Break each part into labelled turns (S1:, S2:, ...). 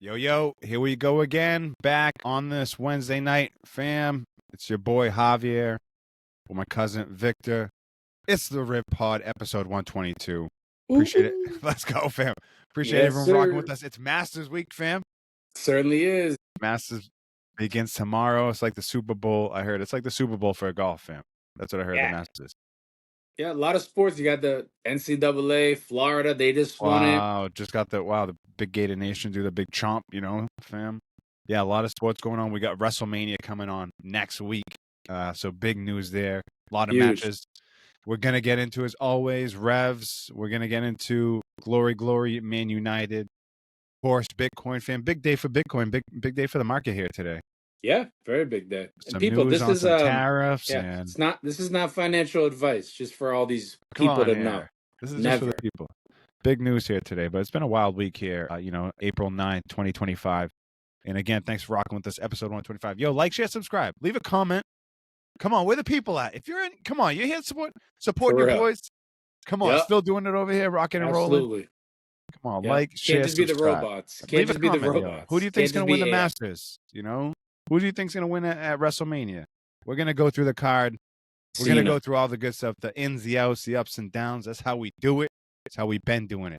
S1: Yo, here we go again, back on this Wednesday night, fam. It's your boy Javier with my cousin Victor. It's the Rib Pod, episode 122. Appreciate it. Let's go, fam. Appreciate
S2: Yes,
S1: everyone rocking
S2: sir.
S1: with us. It's Masters Week, fam.
S2: Certainly is.
S1: Masters begins tomorrow. It's like the Super Bowl. I heard it's like the Super Bowl for golf, fam. That's what I heard.
S2: Yeah.
S1: The Masters.
S2: Yeah, a lot of sports. You got the NCAA, Florida. They just won it.
S1: Wow, just got the big Gator Nation do the big chomp, fam. Yeah, a lot of sports going on. We got WrestleMania coming on next week. So big news there. A lot of
S2: Huge.
S1: matches. We're gonna get into, as always, Revs. We're gonna get into Glory, Man United. Of course, Bitcoin, fam. Big day for Bitcoin. Big day for the market here today.
S2: Yeah, very big day. And
S1: Some
S2: people,
S1: news
S2: this
S1: on
S2: is
S1: some tariffs.
S2: yeah,
S1: and
S2: this is not financial advice, just for all these
S1: come
S2: people
S1: on
S2: to
S1: here.
S2: know.
S1: This is just for
S2: Never.
S1: the people. Big news here today, but it's been a wild week here. April 9th, 2025. And again, thanks for rocking with this episode 125. Yo, like, share, subscribe. Leave a comment. Come on, where the people at? If you're in, come on, you're here supporting
S2: For
S1: your
S2: real.
S1: boys. Come on,
S2: Yep.
S1: still doing it over here, rocking and rolling.
S2: Absolutely.
S1: Come on,
S2: Yep.
S1: like, share,
S2: Can't just be the
S1: subscribe.
S2: robots. Can't
S1: Leave
S2: just
S1: a
S2: be the
S1: comment, yo.
S2: robots.
S1: Who do you think's
S2: Can't
S1: going to
S2: just
S1: win
S2: be
S1: the
S2: AI.
S1: Masters? Who do you think's going to win at WrestleMania? We're going to go through the card. We're going to go through all the good stuff, the ins, the outs, the ups and downs. That's how we do it. That's how we've been doing it.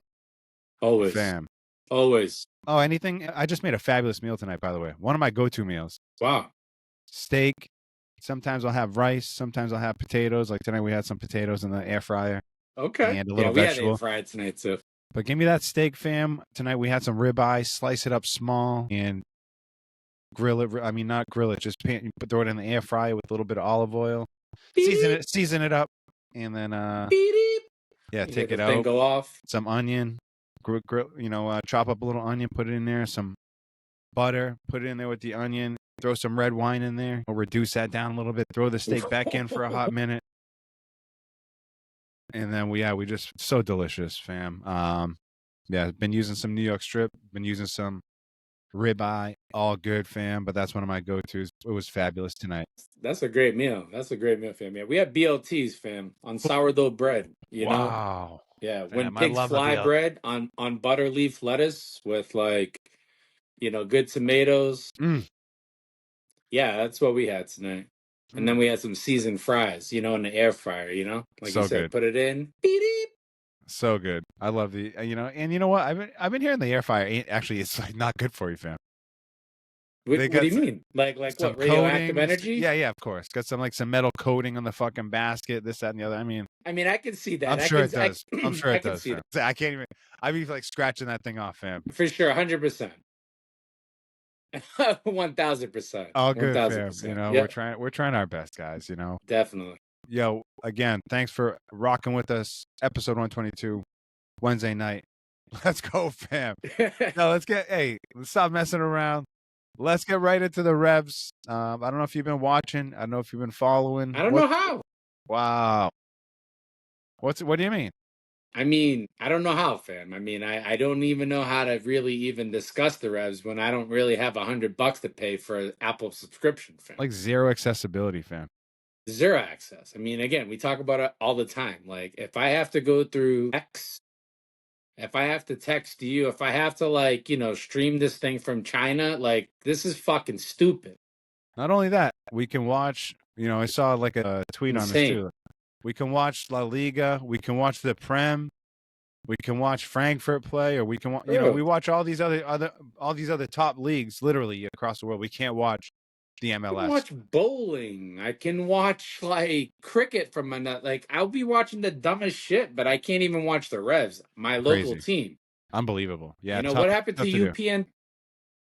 S2: Always.
S1: Fam.
S2: Always.
S1: Oh, anything? I just made a fabulous meal tonight, by the way. One of my go-to meals.
S2: Wow.
S1: Steak. Sometimes I'll have rice. Sometimes I'll have potatoes. Like tonight we had some potatoes in the air fryer.
S2: Okay.
S1: And a little
S2: we
S1: vegetable.
S2: had air fried tonight too.
S1: But give me that steak, fam. Tonight we had some ribeye. Slice it up small and grill it. I mean, not grill it. Just throw it in the air fryer with a little bit of olive oil. Season it up. And then, take it out.
S2: Thing go off.
S1: Some onion. Chop up a little onion. Put it in there. Some butter. Put it in there with the onion. Throw some red wine in there. We'll reduce that down a little bit. Throw the steak back in for a hot minute. And then we just so delicious, fam. Been using some New York strip. Been using some ribeye. All good, fam. But that's one of my go-tos. It was fabulous tonight.
S2: That's a great meal. Fam. Yeah, we had BLTs, fam, on sourdough bread. You know.
S1: Wow.
S2: Yeah,
S1: Fam,
S2: when pigs fly bread on butter leaf lettuce with good tomatoes. Yeah, that's what we had tonight. And then we had some seasoned fries, in the air fryer, like
S1: so
S2: you said,
S1: good.
S2: put it in. Beep.
S1: So good. I love the, and you know what? I've been hearing the air fryer. Actually, it's like not good for you, fam.
S2: What do you mean? Like what? Radioactive energy?
S1: Yeah, of course. Got some metal coating on the fucking basket. This, that, and the other. I mean,
S2: I can see that.
S1: I'm sure it does. I'm sure it does.
S2: Fam.
S1: I can't even. I'd be like scratching that thing off, fam.
S2: For sure, 100%. 1000%.
S1: All good,
S2: 1000%.
S1: fam.
S2: Yep.
S1: We're trying our best, guys.
S2: Definitely.
S1: Yo, again, thanks for rocking with us. Episode 122, Wednesday night. Let's go, fam. Let's stop messing around. Let's get right into the Revs. I don't know if you've been watching. I don't know if you've been following.
S2: I don't know how.
S1: Wow. What do you mean?
S2: I mean, I don't know how, fam. I mean, I don't even know how to really even discuss the Revs when I don't really have $100 to pay for an Apple subscription, fam.
S1: Like zero accessibility, fam.
S2: Zero access. I mean, again, we talk about it all the time. Like, if I have to go through X, if I have to text you, if I have to stream this thing from China, this is fucking stupid.
S1: Not only that, we can watch, I saw like a tweet on this too. We can watch La Liga. We can watch the Prem. We can watch Frankfurt play, or we can, we watch all these other top leagues literally across the world. We can't watch the MLS.
S2: I can watch bowling. I can watch cricket from another. I'll be watching the dumbest shit, but I can't even watch the Revs, my local team.
S1: Unbelievable. Yeah.
S2: What happened to UPN?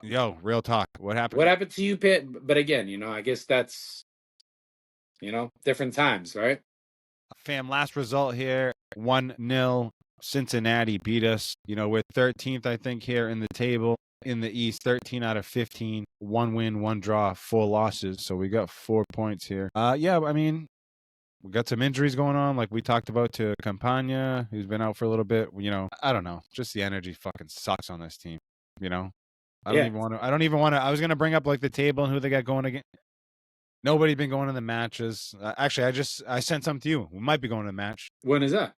S1: Yo, real talk. What happened?
S2: What happened to UPN? But again, I guess that's different times, right?
S1: Fam, last result here, 1-0. Cincinnati beat us. We're 13th, I think, here in the table. In the East, 13 out of 15. 1 win, 1 draw, 4 losses. So we got 4 points here. I mean, we got some injuries going on, like we talked about, to Campagna, who's been out for a little bit. I don't know. Just the energy fucking sucks on this team. I don't even want to. I was going to bring up the table and who they got going again. Nobody's been going to the matches. Actually, I sent some to you. We might be going to the match.
S2: When is that?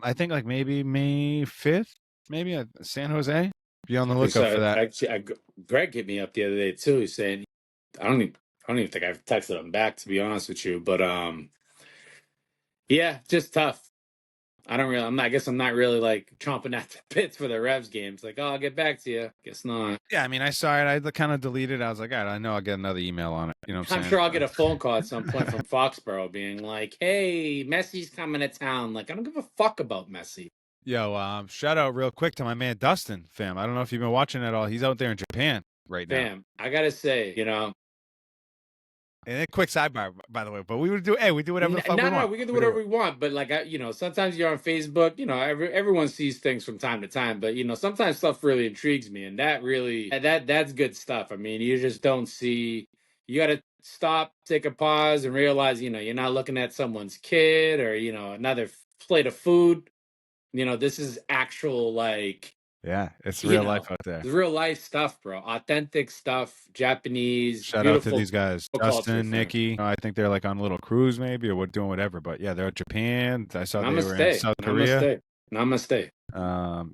S1: I think maybe May 5th, maybe at San Jose. Be on the lookout for that.
S2: Actually, Greg hit me up the other day too. He's saying, I don't even think I've texted him back, to be honest with you. But yeah, just tough. I guess I'm not really like chomping at the bits for the Revs games. Like, oh, I'll get back to you. Guess not.
S1: Yeah, I mean, I saw it. I kind of deleted. I was like, all right, I know I'll get another email on it. You know what I'm
S2: I'm
S1: saying?
S2: sure I'll get a phone call at some point from Foxborough being like, hey, Messi's coming to town. Like, I don't give a fuck about Messi.
S1: Yo, shout out real quick to my man Dustin, fam. I don't know if you've been watching at all. He's out there in Japan right now.
S2: Fam, I gotta say,
S1: And a quick sidebar, by the way, but we do whatever the fuck we want.
S2: No, we can do whatever we want. But like, sometimes you're on Facebook. Everyone sees things from time to time. But sometimes stuff really intrigues me, and that's good stuff. I mean, you just don't see. You got to stop, take a pause, and realize you're not looking at someone's kid or another plate of food. This is actual like.
S1: Yeah, it's real life out there.
S2: It's real life stuff, bro. Authentic stuff, Japanese.
S1: Shout out to these guys, Justin, Nikki. I think they're like on a little cruise maybe, or doing whatever. But yeah, they're at Japan. I saw they were in South Korea.
S2: Namaste.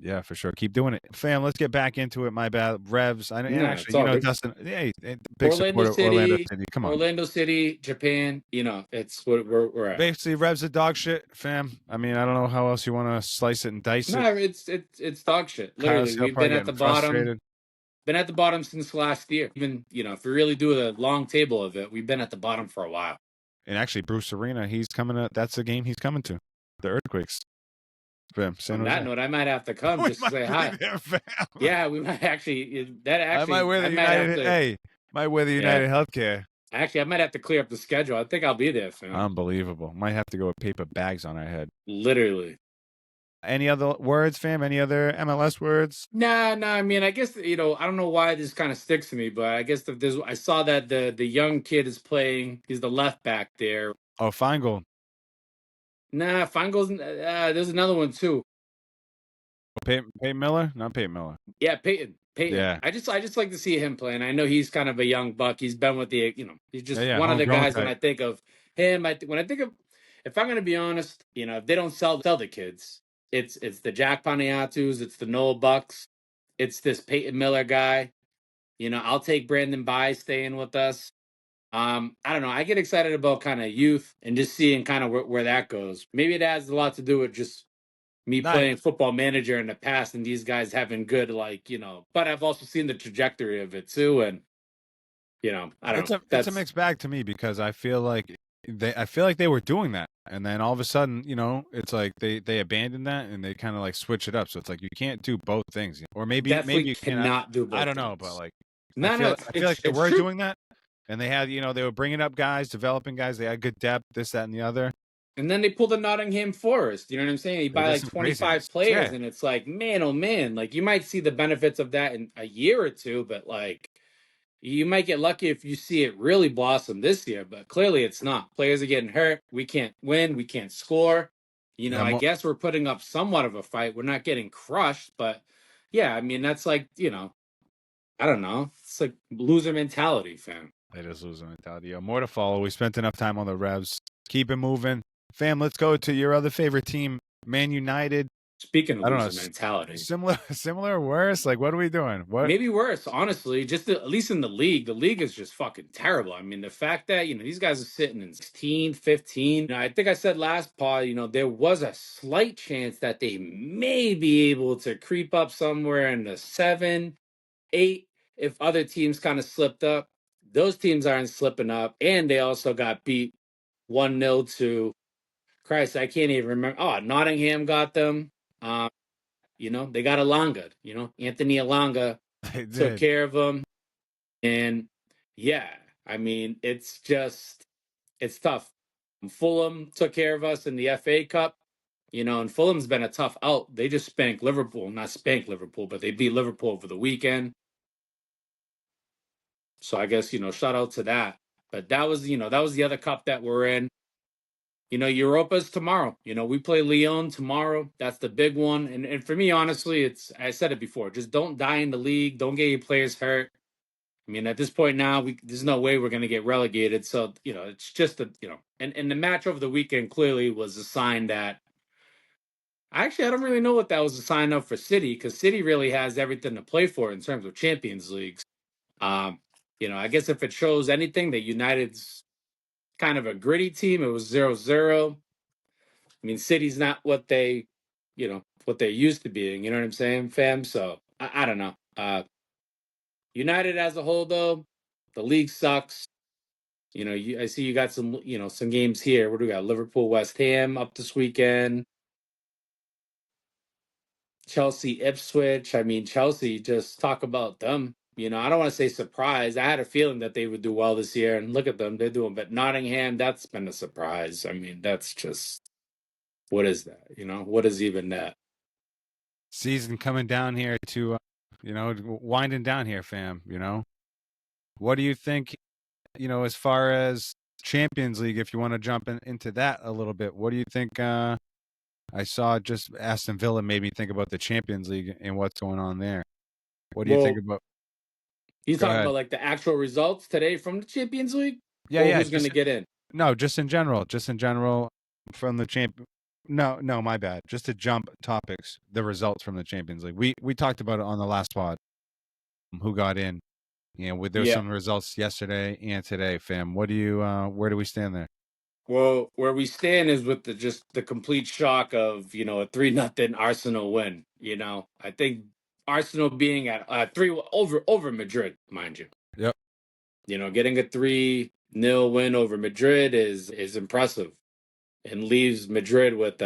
S1: Yeah, for sure. Keep doing it, fam. Let's get back into it. My bad, Revs. Dustin. Hey, big supporter of Orlando City. Come on,
S2: Orlando City, Japan. It's what we're at.
S1: Basically, Revs are dog shit, fam. I mean, I don't know how else you want to slice it and dice it.
S2: No, it's dog shit. Literally, we've been at the bottom. Been at the bottom since last year. Even if we really do a long table of it, we've been at the bottom for a while.
S1: And actually, Bruce Arena, he's coming. That's the game he's coming to. The Earthquakes.
S2: On that note, I might have to come just to say hi. Yeah, we might actually. I might wear the
S1: United. Might wear the United Healthcare.
S2: Actually, I might have to clear up the schedule. I think I'll be there, fam.
S1: Unbelievable. Might have to go with paper bags on our head.
S2: Literally.
S1: Any other words, fam? Any other MLS words?
S2: Nah. I mean, I guess I don't know why this kind of sticks to me, but I guess I saw that the young kid is playing. He's the left back there.
S1: Oh, Feingold.
S2: Nah, Feingold's. There's another one too.
S1: Peyton Miller? Not Peyton Miller.
S2: Yeah, Peyton. Yeah. I just like to see him play, and I know he's kind of a young buck. He's been with the he's just one of the guys. When I think of him, if I'm gonna be honest, if they don't sell the kids, it's the Jack Panayatus, it's the Noah Bucks, it's this Peyton Miller guy. I'll take Brandon By staying with us. I don't know. I get excited about kind of youth and just seeing kind of where that goes. Maybe it has a lot to do with just me playing Football Manager in the past and these guys having good, but I've also seen the trajectory of it too. And, I don't know.
S1: It's a mixed bag to me because I feel like they were doing that. And then all of a sudden, it's like they abandoned that and they kind of like switch it up. So it's like you can't do both things. Or maybe you
S2: cannot do both.
S1: I don't know, but like I feel like they were doing that. And they had, they were bringing up guys, developing guys. They had good depth, this, that, and the other.
S2: And then they pulled the Nottingham Forest. You know what I'm saying? You buy like 25 players, and it's like, man, oh man. Like you might see the benefits of that in a year or two, but like you might get lucky if you see it really blossom this year. But clearly, it's not. Players are getting hurt. We can't win. We can't score. I guess we're putting up somewhat of a fight. We're not getting crushed, but yeah, I mean that's like I don't know. It's like loser mentality, fam.
S1: It is loser mentality. More to follow. We spent enough time on the Revs. Keep it moving. Fam, let's go to your other favorite team, Man United.
S2: Speaking of loser mentality.
S1: Similar or worse? Like, what are we doing? What?
S2: Maybe worse, honestly. Just at least in the league is just fucking terrible. I mean, the fact that, these guys are sitting in 16, 15. I think I said last pod, there was a slight chance that they may be able to creep up somewhere in the 7, 8 if other teams kind of slipped up. Those teams aren't slipping up, and they also got beat 1-0 to Christ. I can't even remember. Oh, Nottingham got them. They got Alanga. Anthony Alanga took care of them, and yeah, I mean, it's tough. Fulham took care of us in the FA Cup. And Fulham's been a tough out. They just spanked Liverpool. Not spanked Liverpool, but they beat Liverpool over the weekend. So I guess, shout out to that. But that was the other cup that we're in. Europa's tomorrow. We play Lyon tomorrow. That's the big one. And for me, honestly, I said it before, just don't die in the league. Don't get your players hurt. I mean, at this point now, there's no way we're going to get relegated. So, it's just and the match over the weekend clearly was a sign that, Actually, I don't really know what that was a sign up for City, because City really has everything to play for in terms of Champions Leagues. Um, I guess if it shows anything, that United's kind of a gritty team. It was 0-0. I mean, City's not what they're used to being. You know what I'm saying, fam? So I don't know. United as a whole, though, the league sucks. I see you got some games here. What do we got? Liverpool, West Ham up this weekend. Chelsea, Ipswich. I mean, Chelsea, just talk about them. I don't want to say surprised. I had a feeling that they would do well this year, and look at them, they're doing. But Nottingham, that's been a surprise. I mean, that's just, what is that? What is even that?
S1: Season coming down here to, winding down here, fam. What do you think? As far as Champions League, if you want to jump into that a little bit, what do you think? I saw just Aston Villa made me think about the Champions League and what's going on there. What do you think
S2: Well,
S1: about?
S2: you
S1: Go
S2: talking
S1: ahead.
S2: about like the actual results today from the Champions League,
S1: Yeah,
S2: or
S1: yeah.
S2: who's going to get in?
S1: No, just in general. Just in general from the champ. No, no, my bad. Just to jump topics, the results from the Champions League. We talked about it on the last pod. Who got in? There's
S2: Yeah.
S1: some results yesterday and today, fam. What do you? Where do we stand there?
S2: Well, where we stand is with the complete shock of a 3-0 Arsenal win. I think Arsenal being at 3 over Madrid, mind you.
S1: Yep.
S2: Getting a 3-0 win over Madrid is impressive, and leaves Madrid with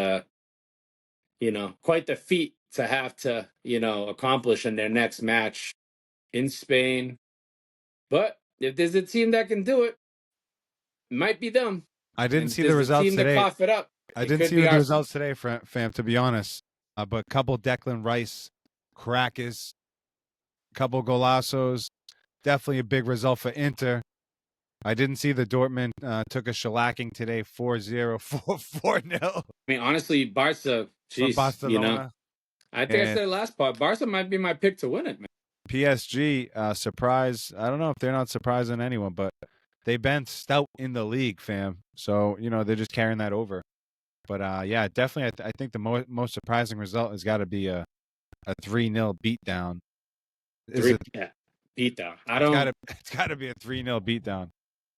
S2: quite the feat to have to accomplish in their next match in Spain. But if there's a team that can do it, it might be them.
S1: I didn't
S2: And if
S1: see the
S2: there's a
S1: results
S2: team to
S1: today.
S2: cough it up,
S1: I
S2: it
S1: didn't
S2: could
S1: see
S2: be
S1: the
S2: Arsenal.
S1: results today, fam. To be honest, but couple Declan Rice crackers, couple golazos. Definitely a big result for Inter. I didn't see the Dortmund took a shellacking today, 4-0, 4-0
S2: I mean, honestly, Barca,
S1: from
S2: jeez,
S1: Barcelona.
S2: I think I
S1: And
S2: said it last part. Barca might be my pick to win it, man.
S1: PSG, surprise. I don't know if they're not surprising anyone, but they've been stout in the league, fam. So, they're just carrying that over. But yeah, definitely, I think the most surprising result has got to be a 3-0 beatdown. Is it?
S2: Yeah, beat down.
S1: It's got to be a 3-0 beatdown.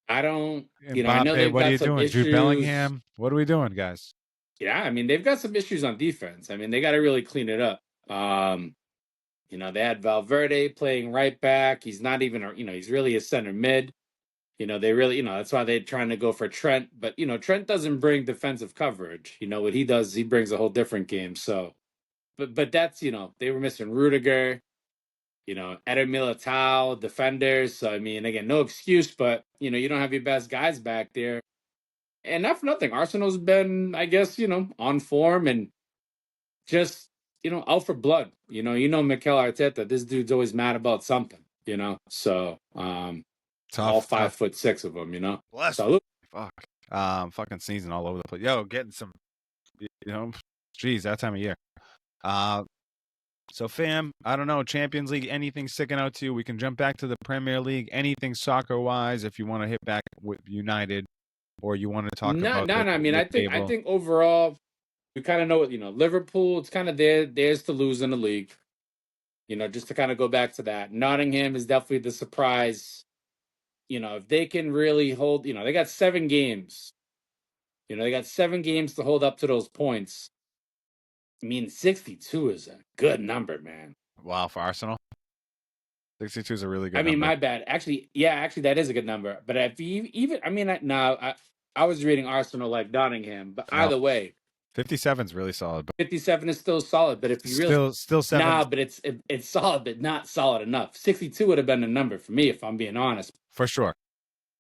S2: I know
S1: Mbappe,
S2: they've
S1: what are
S2: got
S1: you
S2: some
S1: doing? Jude
S2: issues.
S1: Bellingham, what are we doing, guys?
S2: Yeah, I mean, they've got some issues on defense. I mean, they got to really clean it up. They had Valverde playing right back. He's not even, he's really a center mid. They really, that's why they're trying to go for Trent. But, Trent doesn't bring defensive coverage. What he does, he brings a whole different game. So, but that's, they were missing Rudiger, Eder Militao, defenders. So, I mean, again, no excuse, but, you don't have your best guys back there. And not for nothing. Arsenal's been, I guess, on form and just, out for blood. Mikel Arteta, this dude's always mad about something, So, all
S1: Tough, tough.
S2: 5'6" of them,
S1: Bless.
S2: Salute.
S1: Fuck. Fucking season all over the place. Yo, getting some, geez, that time of year. So fam, I don't know, Champions League, anything sticking out to you? We can jump back to the Premier League, anything soccer-wise, if you want to hit back with United, or you want to talk
S2: No,
S1: about
S2: no,
S1: the,
S2: no. I mean,
S1: the
S2: I
S1: table.
S2: think overall, we kind of know what Liverpool. It's kind of theirs to lose in the league. Just to kind of go back to that, Nottingham is definitely the surprise. If they can really hold, they got 7 games. They got 7 games to hold up to those points. I mean, 62 is a good number, man.
S1: Wow, for Arsenal, 62 is a really good
S2: I mean,
S1: number.
S2: my bad. Actually, that is a good number. But if you even, I mean, I was reading Arsenal like Nottingham, but
S1: No,
S2: either way,
S1: 57 is really solid, but
S2: 57 is still solid. But if you really,
S1: still 7
S2: but it's solid, but not solid enough. 62 would have been the number for me, if I'm being honest.
S1: for sure.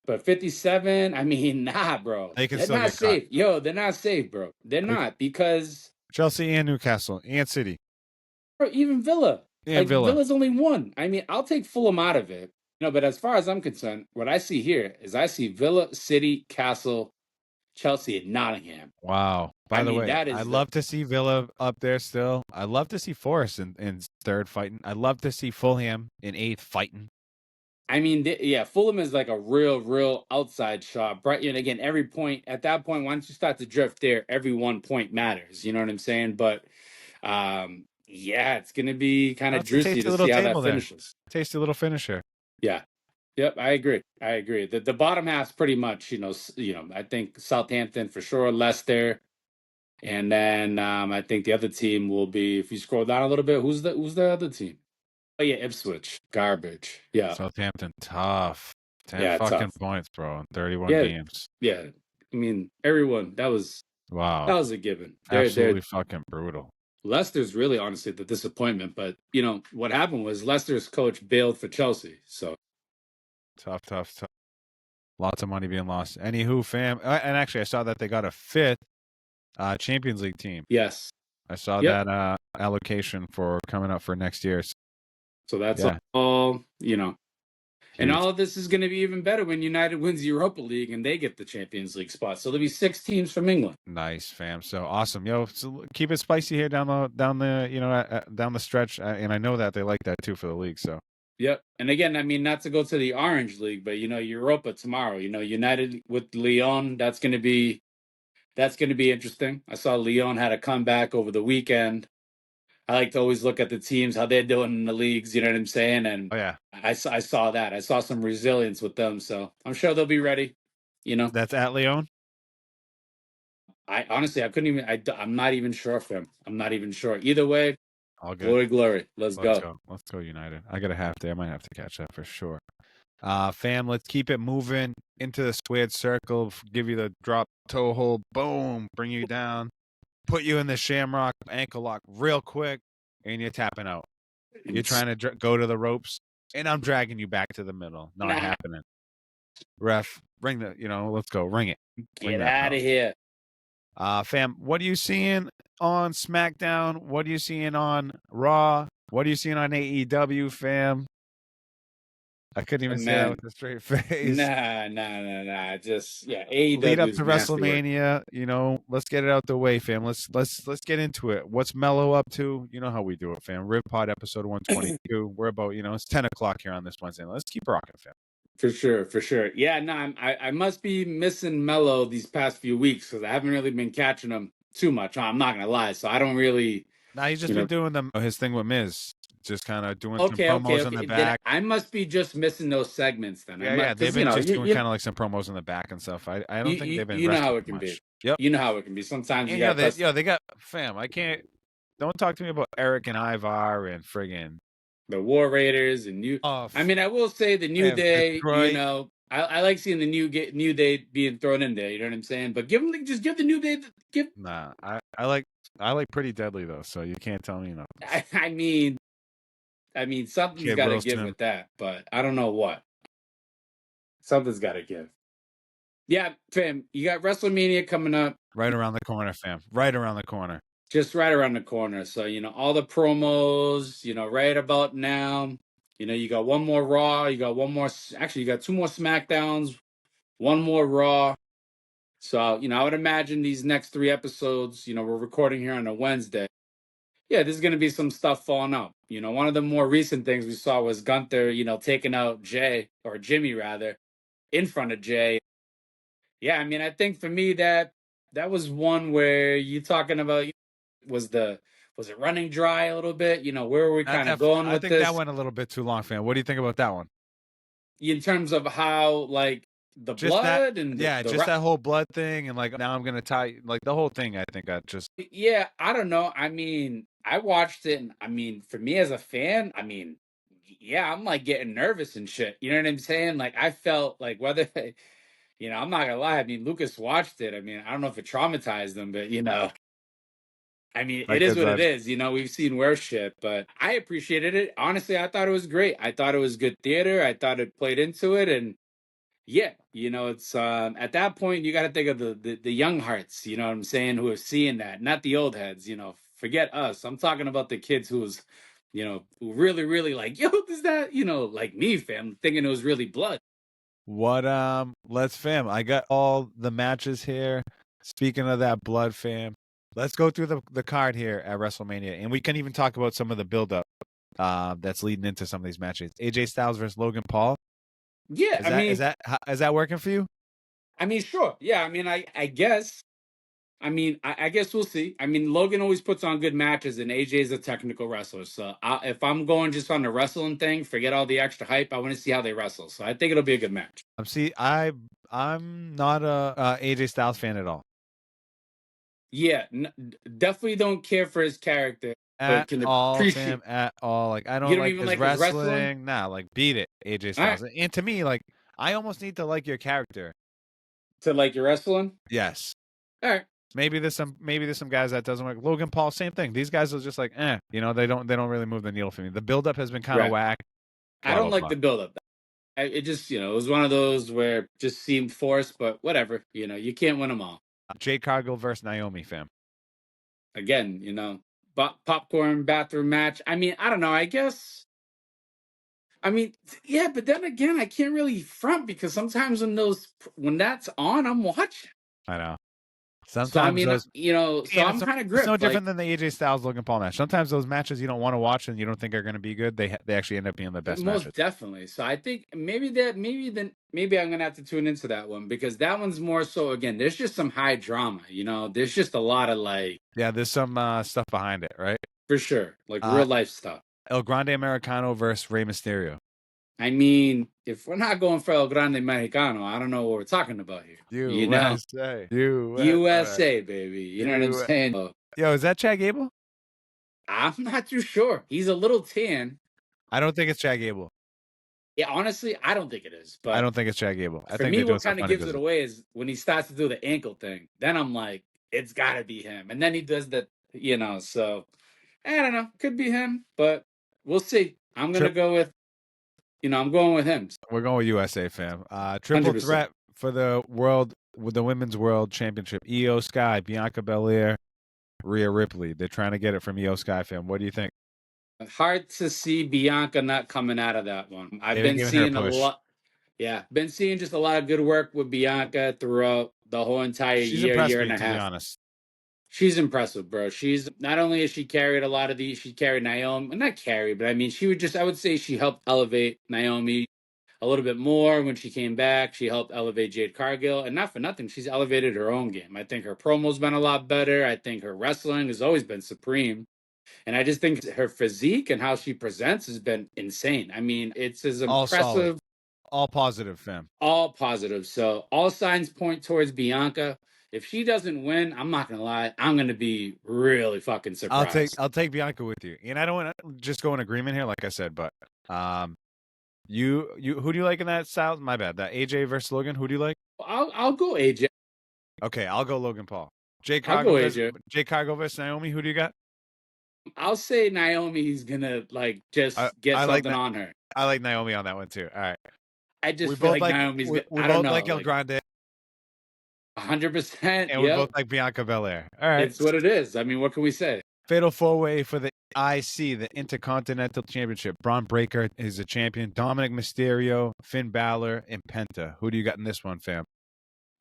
S2: But 57, I mean, nah, bro.
S1: They can
S2: They're
S1: still
S2: not
S1: get cut.
S2: safe. Yo, they're not safe, bro. They're not, because
S1: Chelsea and Newcastle and City
S2: bro, even Villa.
S1: and Villa.
S2: Villa's only 1. I mean, I'll take Fulham out of it. But as far as I'm concerned, what I see here is I see Villa, City, Castle, Chelsea, and Nottingham.
S1: Wow. By
S2: I
S1: the
S2: mean,
S1: way,
S2: that
S1: I
S2: is
S1: love to see Villa up there still. I love to see Forest in third fighting. I love to see Fulham in 8th fighting.
S2: I mean, yeah, Fulham is like a real outside shot. Brighton, again, every point at that point, once you start to drift there, every 1 point matters. You know what I'm saying? But yeah, it's gonna be kind of
S1: That's a
S2: juicy
S1: tasty
S2: to
S1: little
S2: see how that
S1: table there.
S2: finishes.
S1: Tasty little finisher.
S2: Yeah. Yep, I agree. I agree. The bottom half's pretty much, I think Southampton for sure, Leicester, and then I think the other team will be, if you scroll down a little bit, who's the other team? Oh yeah, Ipswich. Garbage. Yeah.
S1: Southampton, tough. 10
S2: Yeah,
S1: fucking
S2: tough.
S1: points, bro, in 31
S2: Yeah,
S1: games.
S2: yeah. I mean, everyone
S1: Wow.
S2: that was a given. They're
S1: Absolutely fucking brutal.
S2: Leicester's really honestly the disappointment, but what happened was Leicester's coach bailed for Chelsea. So
S1: Tough, tough, tough. Lots of money being lost. Anywho, fam. And actually, I saw that they got a fifth Champions League team.
S2: yes.
S1: I saw
S2: Yep.
S1: that allocation for coming up for next year.
S2: So that's
S1: Yeah,
S2: all, and
S1: huge.
S2: all of this is going to be even better when United wins the Europa League and they get the Champions League spot. So there'll be 6 teams from England.
S1: Nice, fam. So awesome, yo. So keep it spicy here down the down the stretch, and I know that they like that too for the league. So
S2: Yep. And again, I mean, not to go to the Orange League, but Europa tomorrow. United with Lyon. That's going to be interesting. I saw Lyon had a comeback over the weekend. I like to always look at the teams, how they're doing in the leagues. You know what I'm saying? And
S1: oh yeah,
S2: I saw that. I saw some resilience with them. So I'm sure they'll be ready.
S1: that's at Leon.
S2: I honestly, I couldn't even. I'm not even sure, fam. I'm not even sure. Either way,
S1: All good.
S2: glory. Let's go.
S1: Let's go United. I got a half day. I might have to catch that for sure. Fam, let's keep it moving into the squared circle. Give you the drop toe hold. Boom, bring you down. Put you in the shamrock ankle lock real quick, and you're tapping out. You're trying to go to the ropes, and I'm dragging you back to the middle. Not happening. Ref, ring let's go. Ring it.
S2: Get out of here.
S1: Fam, what are you seeing on SmackDown? What are you seeing on Raw? What are you seeing on AEW, fam? I couldn't even say that with a straight face.
S2: Nah. Just AEW
S1: Lead up
S2: is
S1: to
S2: nasty work.
S1: WrestleMania, let's get it out the way, fam. Let's get into it. What's Mello up to? You know how we do it, fam. Rib Pod episode 122. We're about, it's 10 o'clock here on this Wednesday. Let's keep rocking, fam.
S2: For sure. Yeah, no, I must be missing Mello these past few weeks because I haven't really been catching him too much. I'm not gonna lie, so I don't really.
S1: Nah, he's just been doing his thing with Miz, just kind of doing some
S2: Okay.
S1: promos in the back.
S2: I must be just missing those segments then.
S1: Yeah, they've been just doing kind of like some promos in the back and stuff. I don't think they've been.
S2: You know how it
S1: too
S2: can be.
S1: much. Yep.
S2: You know how it can be. Sometimes
S1: And they got fam. I can't. Don't talk to me about Eric and Ivar and friggin'
S2: the War Raiders and new. I mean, I will say the New Day.
S1: Detroit.
S2: I like seeing the New Day being thrown in there. You know what I'm saying? But give the New Day.
S1: Nah, I like Pretty Deadly though, so you can't tell me nothing.
S2: I mean, something's got to give with that, but I don't know what. Something's got to give. Yeah, fam, you got WrestleMania coming up.
S1: Right around the corner, fam. Right around the corner.
S2: Just right around the corner. So, all the promos, right about now. You got one more Raw. You got one more. Actually, you got 2 more SmackDowns, one more Raw. So, I would imagine these next 3 episodes, we're recording here on a Wednesday. Yeah, there's going to be some stuff falling out. One of the more recent things we saw was Gunther, taking out Jimmy rather, in front of Jay. Yeah, I mean, I think for me that was one where you talking about was it running dry a little bit? Where are we kind of going with this?
S1: I think that went a little bit too long, fam. What do you think about that one?
S2: In terms of how like the
S1: just
S2: blood
S1: that,
S2: and
S1: that whole blood thing, and like now I'm gonna tie like the whole thing. I think I just
S2: I don't know. I mean, I watched it, and I mean, for me as a fan, I mean, yeah, I'm like getting nervous and shit. You know what I'm saying? Like I felt like whether. I'm not gonna lie. I mean, Lucas watched it. I mean, I don't know if it traumatized him, but I mean, it is what it is. We've seen worse shit, but I appreciated it. Honestly, I thought it was great. I thought it was good theater. I thought it played into it, and yeah, it's at that point you got to think of the young hearts. You know what I'm saying? Who are seeing that, not the old heads. Forget us. I'm talking about the kids who really, really like, yo, is that like me, fam, thinking it was really blood.
S1: What let's fam. I got all the matches here. Speaking of that blood, fam, let's go through the card here at WrestleMania, and we can even talk about some of the build up that's leading into some of these matches. AJ Styles versus Logan Paul.
S2: Yeah,
S1: Is that working for you?
S2: I mean, sure. Yeah, I mean, I guess. I guess we'll see. I mean, Logan always puts on good matches, and AJ is a technical wrestler. So if I'm going just on the wrestling thing, forget all the extra hype. I want to see how they wrestle. So I think it'll be a good match.
S1: I'm not a AJ Styles fan at all.
S2: Yeah, definitely don't care for his character, but
S1: At
S2: can
S1: all,
S2: appreciate.
S1: fam. At all. Like I
S2: You
S1: don't
S2: don't
S1: like
S2: even
S1: his
S2: like his wrestling.
S1: wrestling. Nah, like beat it, AJ
S2: All right,
S1: Styles. And to me, like I almost need to like your character.
S2: to like your wrestling.
S1: Yes.
S2: All right,
S1: Maybe there's some guys that doesn't work. Logan Paul, same thing. These guys are just like, they don't really move the needle for me. The buildup has been kind of
S2: right.
S1: whack.
S2: I
S1: Blah
S2: don't
S1: blah
S2: like
S1: blah.
S2: the buildup. It just, it was one of those where it just seemed forced, but whatever. You can't win them all.
S1: Jade Cargill versus Naomi, fam.
S2: Again, popcorn bathroom match. I mean, I don't know. I guess. I mean, yeah, but then again, I can't really front because sometimes when that's on, I'm watching.
S1: I know.
S2: So I
S1: Sometimes
S2: mean,
S1: those
S2: so
S1: and
S2: I'm kind of
S1: it's no
S2: gripped. Like
S1: different than the AJ Styles Logan Paul match. Sometimes those matches you don't want to watch and you don't think are going to be good. They actually end up being the best
S2: most
S1: matches.
S2: definitely. So I think maybe I'm gonna have to tune into that one because that one's more so. Again, there's just some high drama. There's just a lot of like
S1: Yeah, there's some stuff behind it, right?
S2: for sure, like
S1: Uh,
S2: real life stuff.
S1: El Grande Americano versus Rey Mysterio.
S2: I mean, if we're not going for El Grande Mexicano, I don't know what we're talking about here.
S1: USA. USA.
S2: USA, baby. You know what I'm saying?
S1: Yo, is that Chad Gable?
S2: I'm not too sure. He's a little tan.
S1: I don't think it's Chad Gable.
S2: Yeah, honestly, I don't think it is.
S1: I
S2: But
S1: don't think it's Chad Gable. I
S2: for
S1: think
S2: me,
S1: they're doing
S2: what
S1: some
S2: kind of
S1: funny
S2: gives it
S1: business.
S2: away is when he starts to do the ankle thing. Then I'm like, it's got to be him. And then he does so I don't know. Could be him, but we'll see. I'm going to
S1: Trip.
S2: go I'm going with him.
S1: We're going with USA, fam. Triple
S2: 100%.
S1: threat for the women's world championship. Io Sky, Bianca Belair, Rhea Ripley. They're trying to get it from Io Sky, fam. What do you think?
S2: Hard to see Bianca not coming out of that one. I've
S1: They've been
S2: been
S1: giving her a
S2: seeing a
S1: push.
S2: lot. Yeah, been seeing just a lot of good work with Bianca throughout the whole entire
S1: She's
S2: year,
S1: impressed
S2: year
S1: me,
S2: and a
S1: to be
S2: half.
S1: honest.
S2: She's impressive, bro. She's not only has she carried a lot of these, she carried Naomi, not carry, but I mean, I would say she helped elevate Naomi a little bit more when she came back. She helped elevate Jade Cargill, and not for nothing, she's elevated her own game. I think her promo's been a lot better. I think her wrestling has always been supreme. And I just think her physique and how she presents has been insane. I mean, it's as
S1: All solid.
S2: impressive,
S1: All positive, fam.
S2: all positive. So all signs point towards Bianca. If she doesn't win, I'm not gonna lie, I'm gonna be really fucking surprised.
S1: I'll take Bianca with you. And I don't want to just go in agreement here, like I said, but you who do you like in that style? My bad. That AJ versus Logan. Who do you like?
S2: I'll go AJ.
S1: Okay, I'll go Logan Paul.
S2: I'll go AJ.
S1: Jay Cargill versus Naomi. Who do you got?
S2: I'll say Naomi's gonna like just get
S1: I like
S2: something on her.
S1: I like Naomi on that one too. All right.
S2: I just
S1: We
S2: feel
S1: both
S2: like
S1: like
S2: Naomi's
S1: we,
S2: gonna,
S1: we
S2: I don't
S1: both
S2: know,
S1: like El
S2: like
S1: Grande
S2: 100%.
S1: and we both
S2: Yep.
S1: like Bianca Belair. All right.
S2: It's what it is. I mean, what can we say?
S1: Fatal four-way for the IC, the Intercontinental Championship. Braun Breaker is the champion. Dominic Mysterio, Finn Balor, and Penta. Who do you got in this one, fam?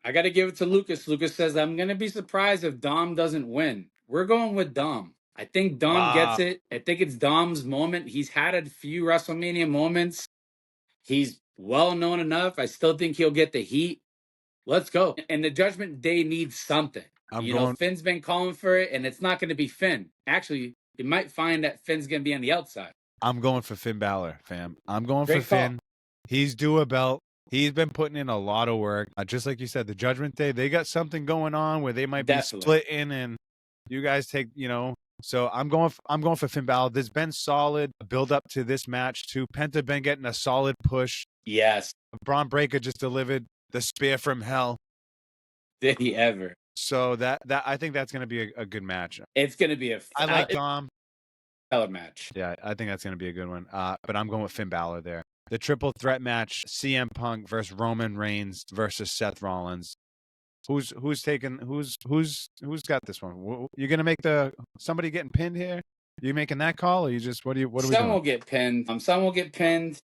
S2: I got to give it to Lucas. Lucas says, I'm going to be surprised if Dom doesn't win. We're going with Dom. I think Dom
S1: Wow.
S2: gets it. I think it's Dom's moment. He's had a few WrestleMania moments. He's well known enough. I still think he'll get the heat. Let's go. And the Judgment Day needs something. Finn's been calling for it, and it's not going to be Finn. Actually, you might find that Finn's going to be on the outside.
S1: I'm going for Finn Balor, fam. I'm going
S2: Great
S1: for Finn.
S2: call.
S1: He's due a belt. He's been putting in a lot of work. Just like you said, the Judgment Day, they got something going on where they might be splitting, and you guys take, So I'm going for Finn Balor. There's been solid build up to this match too. Penta been getting a solid push.
S2: Yes.
S1: Braun Breaker just delivered the spear from hell.
S2: Did he ever?
S1: So that I think that's going to be a good match.
S2: It's going to be
S1: I like Dom.
S2: Stellar match.
S1: Yeah, I think that's going to be a good one. But I'm going with Finn Balor there. The triple threat match: CM Punk versus Roman Reigns versus Seth Rollins. Who's got this one? You gonna make somebody getting pinned here? You making that call, or you just what are we doing?
S2: Some will get pinned. Some will get pinned.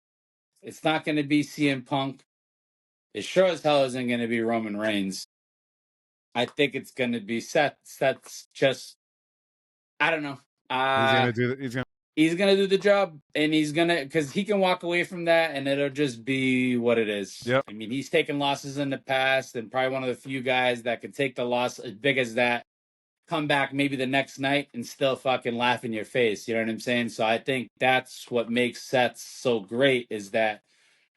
S2: It's not going to be CM Punk. It sure as hell isn't going to be Roman Reigns. I think it's going to be Seth. Seth's just, I don't know.
S1: He's gonna
S2: He's gonna do the job, and he's gonna because he can walk away from that, and it'll just be what it is.
S1: Yep.
S2: I mean, he's taken losses in the past, and probably one of the few guys that could take the loss as big as that, come back maybe the next night, and still fucking laugh in your face. You know what I'm saying? So I think that's what makes Seth so great is that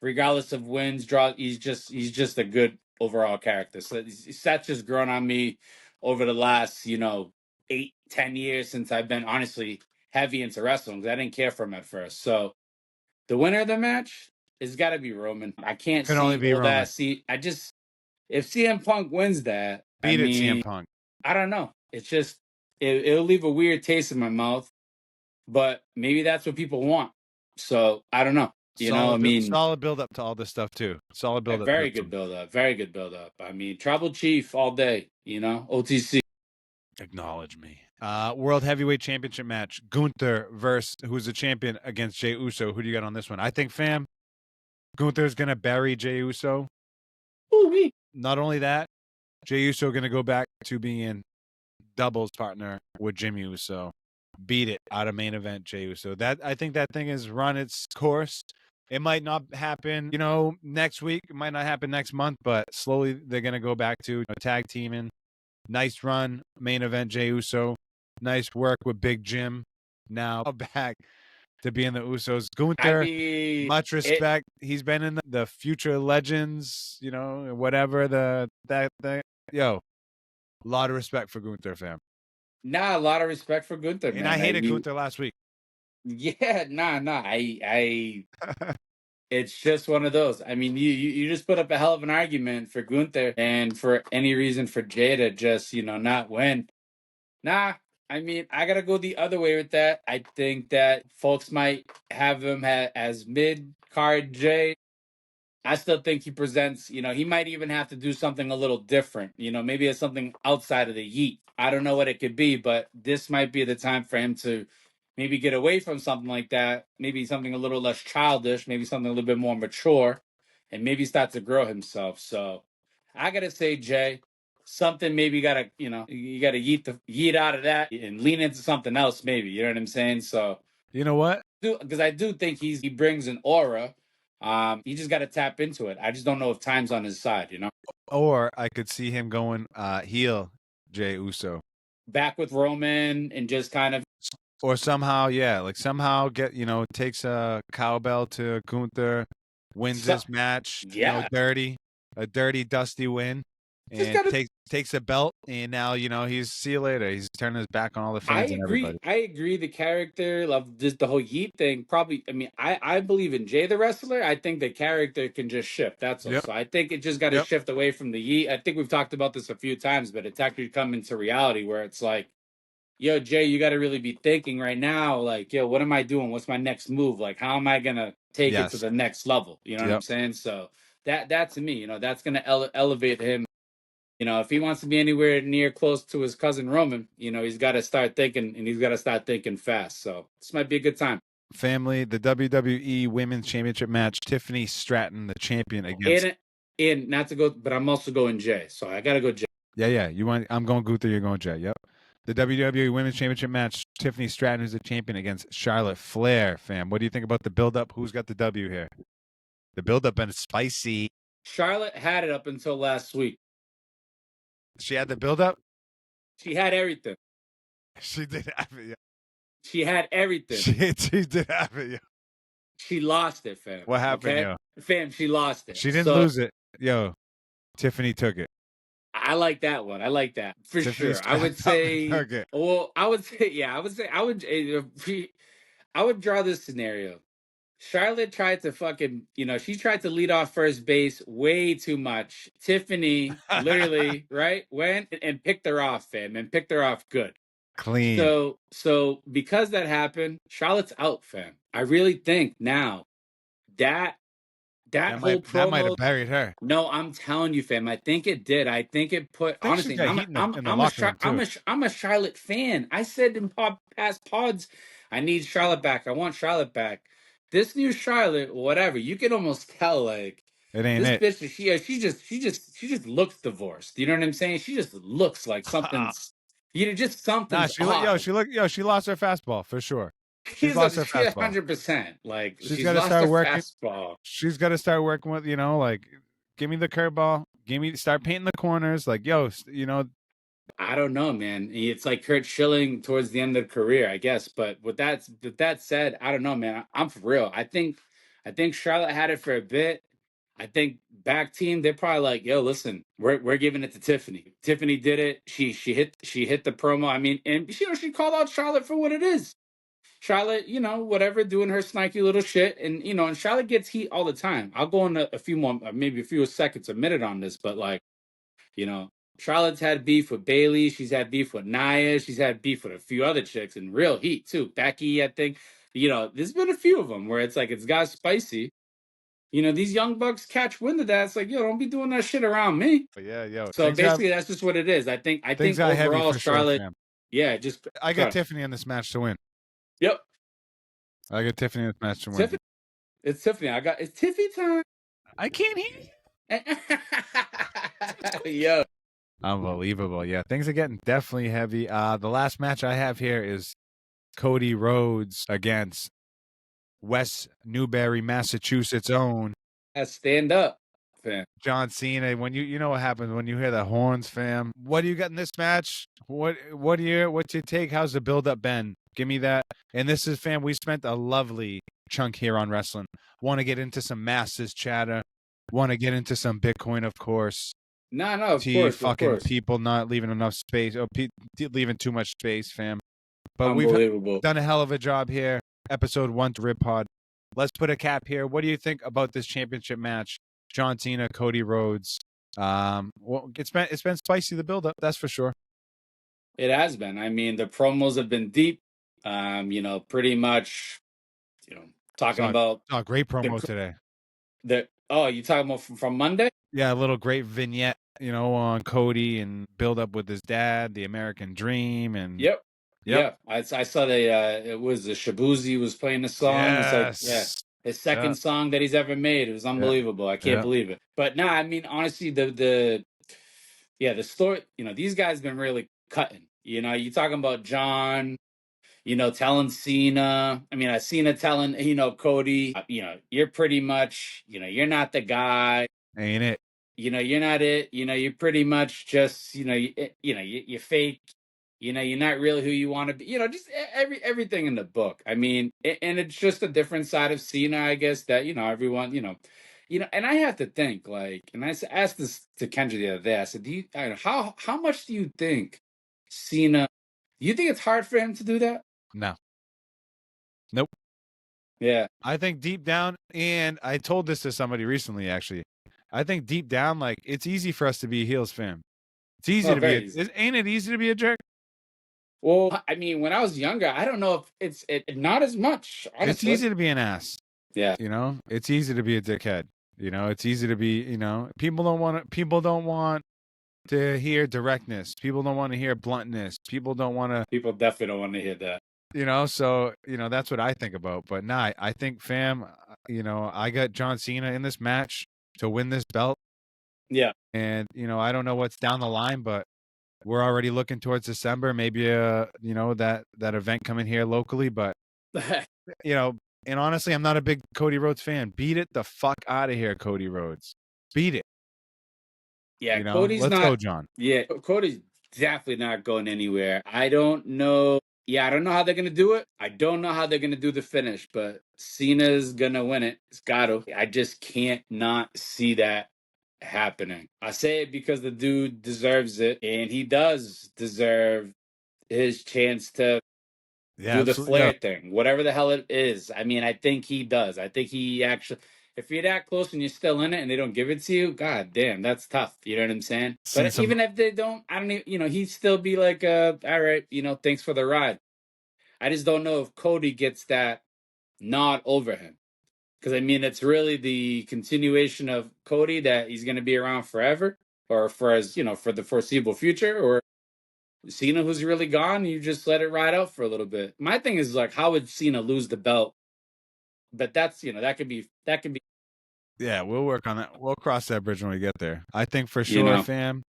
S2: regardless of wins, draw, he's just a good overall character. So Seth's just grown on me over the last 8-10 years since I've been honestly heavy into wrestling because I didn't care for him at first. So the winner of the match has got to be Roman. I can't
S1: Can only
S2: see
S1: be
S2: all
S1: Roman.
S2: that. See, if CM Punk wins that, I
S1: Beat it, CM
S2: mean,
S1: Punk.
S2: I don't know. It's just it'll leave a weird taste in my mouth, but maybe that's what people want. So I don't know. I mean,
S1: Solid build up to all this stuff too. Solid
S2: a
S1: build up to
S2: very
S1: this
S2: good
S1: one.
S2: build up. Very good build up. I mean, Tribal Chief all day. OTC.
S1: Acknowledge me. World Heavyweight Championship match. Gunther versus who's the champion against Jey Uso. Who do you got on this one? I think, fam, Gunther's gonna bury Jey Uso.
S2: Ooh-wee.
S1: Not only that, Jey Uso gonna go back to being doubles partner with Jimmy Uso. Beat it out of main event Jey Uso. That I think that thing has run its course. It might not happen, next week. It might not happen next month, but slowly they're gonna go back to tag teaming. Nice run, main event Jey Uso. Nice work with Big Jim. Now back to being the Usos.
S2: I
S1: Gunther,
S2: mean,
S1: much respect. He's been in the future legends, whatever yo, a lot of respect for Gunther, fam.
S2: a lot of respect for Gunther,
S1: And
S2: man.
S1: I
S2: I
S1: hated
S2: mean,
S1: Gunther last week.
S2: yeah, nah. It's just one of those. I mean, you just put up a hell of an argument for Gunther and for any reason for Jay to just not win. Nah, I mean, I gotta go the other way with that. I think that folks might have him as mid card Jay. I still think he presents, he might even have to do something a little different. Maybe it's something outside of the yeet. I don't know what it could be, but this might be the time for him to maybe get away from something like that. Maybe something a little less childish, maybe something a little bit more mature, and maybe start to grow himself. So I gotta say, Jay, something maybe you gotta yeet out of that and lean into something else, maybe. You know what I'm saying? So
S1: You know what?
S2: because I do think he brings an aura. He just got to tap into it. I just don't know if time's on his side.
S1: Or I could see him going heel Jey Uso.
S2: Back with Roman and just kind of
S1: Or somehow, yeah, like somehow takes a cowbell to Gunther, wins
S2: so,
S1: this match,
S2: yeah,
S1: a dirty, dusty win,
S2: just
S1: and
S2: gotta.
S1: takes a belt, and now he's see you later. He's turning his back on all the
S2: I
S1: fans and
S2: agree.
S1: everybody.
S2: I agree. The character of just the whole Yeet thing. Probably. I mean, I believe in Jay the wrestler. I think the character can just shift. That's all.
S1: Yep,
S2: So I think it just got to
S1: yep.
S2: shift away from the Yeet. I think we've talked about this a few times, but it's actually come into reality where it's like, yo, Jay, you got to really be thinking right now, like, yo, what am I doing? What's my next move? Like, how am I gonna take it to
S1: Yes,
S2: the next level? You know what I'm
S1: yep.
S2: saying? So that to me, that's gonna elevate him. If he wants to be anywhere near close to his cousin Roman, he's got to start thinking, and he's got to start thinking fast. So this might be a good time.
S1: Family, the WWE Women's Championship match. Tiffany Stratton, the champion against.
S2: And not to go, but I'm also going Jay. So I gotta go Jay.
S1: Yeah. I'm going Gunther. You're going Jey. Yep. The WWE Women's Championship match. Tiffany Stratton, who's the champion, against Charlotte Flair. Fam, what do you think about the build-up? Who's got the W here? The build-up been spicy.
S2: Charlotte had it up until last week.
S1: She had the build-up.
S2: She had everything.
S1: She did have it. Yeah.
S2: She had everything.
S1: She did have it. Yeah.
S2: She lost it, fam.
S1: What happened,
S2: Okay,
S1: yo?
S2: fam. She lost it.
S1: She didn't
S2: So
S1: lose it. Yo, Tiffany took it.
S2: I like that one. I like that for
S1: Tiffany
S2: sure. I would say.
S1: took it.
S2: Well, I would say. Yeah, I would say. I would draw this scenario. Charlotte tried to she tried to lead off first base way too much. Tiffany literally, right, went and picked her off, fam, and picked her off good.
S1: Clean.
S2: So because that happened, Charlotte's out, fam. I really think now that whole
S1: That might have
S2: promo.
S1: buried her.
S2: No, I'm telling you, fam. I think it did. I think it put
S1: I think she
S2: honestly.
S1: got heat in the locker room too.
S2: I'm a Charlotte fan. I said in past pods, I need Charlotte back. I want Charlotte back. This new Charlotte, whatever, you can almost tell like
S1: It ain't
S2: this
S1: it.
S2: bitch. She just looks divorced. You know what I'm saying? She just looks like something's. Just
S1: Nah,
S2: something's off.
S1: she lost her fastball for sure. She's lost her fastball.
S2: 100%. Like
S1: She's
S2: she's
S1: got to
S2: lost her
S1: start working.
S2: fastball.
S1: She's got to start working with, like, give me the curveball. Start painting the corners. Like, yo,
S2: I don't know, man. It's like Kurt Schilling towards the end of the career, I guess. But with that said, I don't know, man. I'm for real. I think Charlotte had it for a bit. I think back team, they're probably like, yo, listen, we're giving it to Tiffany. Tiffany did it. She hit the promo. I mean, and she called out Charlotte for what it is. Charlotte, whatever, doing her snaky little shit, and and Charlotte gets heat all the time. I'll go into a few more, maybe a few seconds, a minute on this, but like, you know, Charlotte's had beef with Bailey. She's had beef with Nia. She's had beef with a few other chicks in real heat too. Becky, I think. There's been a few of them where it's like it's got spicy. These young bucks catch wind of that. It's like, yo, don't be doing that shit around me.
S1: but yeah, yo,
S2: So basically, that's just what it is. I think. I
S1: things
S2: think
S1: got heavy
S2: overall,
S1: for sure,
S2: Charlotte.
S1: fam.
S2: Yeah, just.
S1: I got Tiffany in this match to win.
S2: Yep.
S1: I got Tiffany in this match to win.
S2: Tiffany. It's Tiffany. It's Tiffany time.
S1: I can't hear
S2: you. Yo.
S1: Unbelievable. Yeah, things are getting definitely heavy. The last match I have here is Cody Rhodes against West Newbury, Massachusetts own
S2: Stand up, fam.
S1: John Cena. When you know what happens when you hear the horns, fam. What do you got in this match? What's your take? How's the build up been? Give me that. And this is, fam, we spent a lovely chunk here on wrestling. Want to get into some Masters chatter. Want to get into some Bitcoin, of course.
S2: No, of course.
S1: People not leaving enough space, or leaving too much space, fam. But
S2: Unbelievable.
S1: we've done a hell of a job here. Episode 1 to Rib Pod. Let's put a cap here. What do you think about this championship match? John Cena, Cody Rhodes. Well, it's been spicy, the build up, that's for sure.
S2: It has been. I mean, the promos have been deep. Pretty much, talking about
S1: a great promo today.
S2: You talking about from Monday?
S1: Yeah, a little great vignette, on Cody and build up with his dad, the American Dream, and
S2: Yep. Yeah, I saw it was the Shabuzi was playing the song.
S1: Yes.
S2: It's like, his second song that he's ever made. It was unbelievable. I can't believe it. But no, I mean, honestly, the story, these guys been really cutting. You talking about John, telling Cena. I mean, Cena telling, Cody, you're pretty much, you're not the guy.
S1: Ain't it?
S2: You're not it. You're pretty much just, you're fake. You're not really who you want to be. Just everything in the book. I mean, and it's just a different side of Cena, I guess, that everyone, and I have to think, like, and I asked this to Kendra the other day. I said, how much do you think Cena? Do you think it's hard for him to do that?
S1: No. Nope.
S2: Yeah.
S1: I think deep down, and I told this to somebody recently, actually. I think deep down, like, it's easy for us to be heels, fam. It's easy to be. Ain't it easy to be a jerk?
S2: Well, I mean, when I was younger, I don't know if it's not as much. Honestly.
S1: It's easy to be an ass.
S2: Yeah.
S1: It's easy to be a dickhead. It's easy to be, people don't want to hear directness. People don't want to hear bluntness. People
S2: definitely don't want to hear that.
S1: So, that's what I think about. But nah, I think, fam, I got John Cena in this match to win this belt.
S2: Yeah.
S1: And, I don't know what's down the line, but we're already looking towards December, maybe, that event coming here locally. But, and honestly, I'm not a big Cody Rhodes fan. Beat it the fuck out of here, Cody Rhodes. Beat it.
S2: Yeah, Cody's
S1: Let's go, John.
S2: Yeah, Cody's definitely not going anywhere. I don't know. Yeah, I don't know how they're going to do it. I don't know how they're going to do the finish, but Cena's going to win it. It's got to. I just can't not see that happening. I say it because the dude deserves it, and he does deserve his chance to do the Flair thing, whatever the hell it is. I mean, I think he does. I think he actually, if you're that close and you're still in it and they don't give it to you, god damn, that's tough. You know what I'm saying? But even if they don't, I don't even, he'd still be like, all right, thanks for the ride. I just don't know if Cody gets that nod over him. Because, I mean, it's really the continuation of Cody that he's going to be around forever, or for the foreseeable future, or Cena, who's really gone, you just let it ride out for a little bit. My thing is, like, how would Cena lose the belt? But that's, that could be.
S1: Yeah, we'll work on that. We'll cross that bridge when we get there. I think for sure, fam,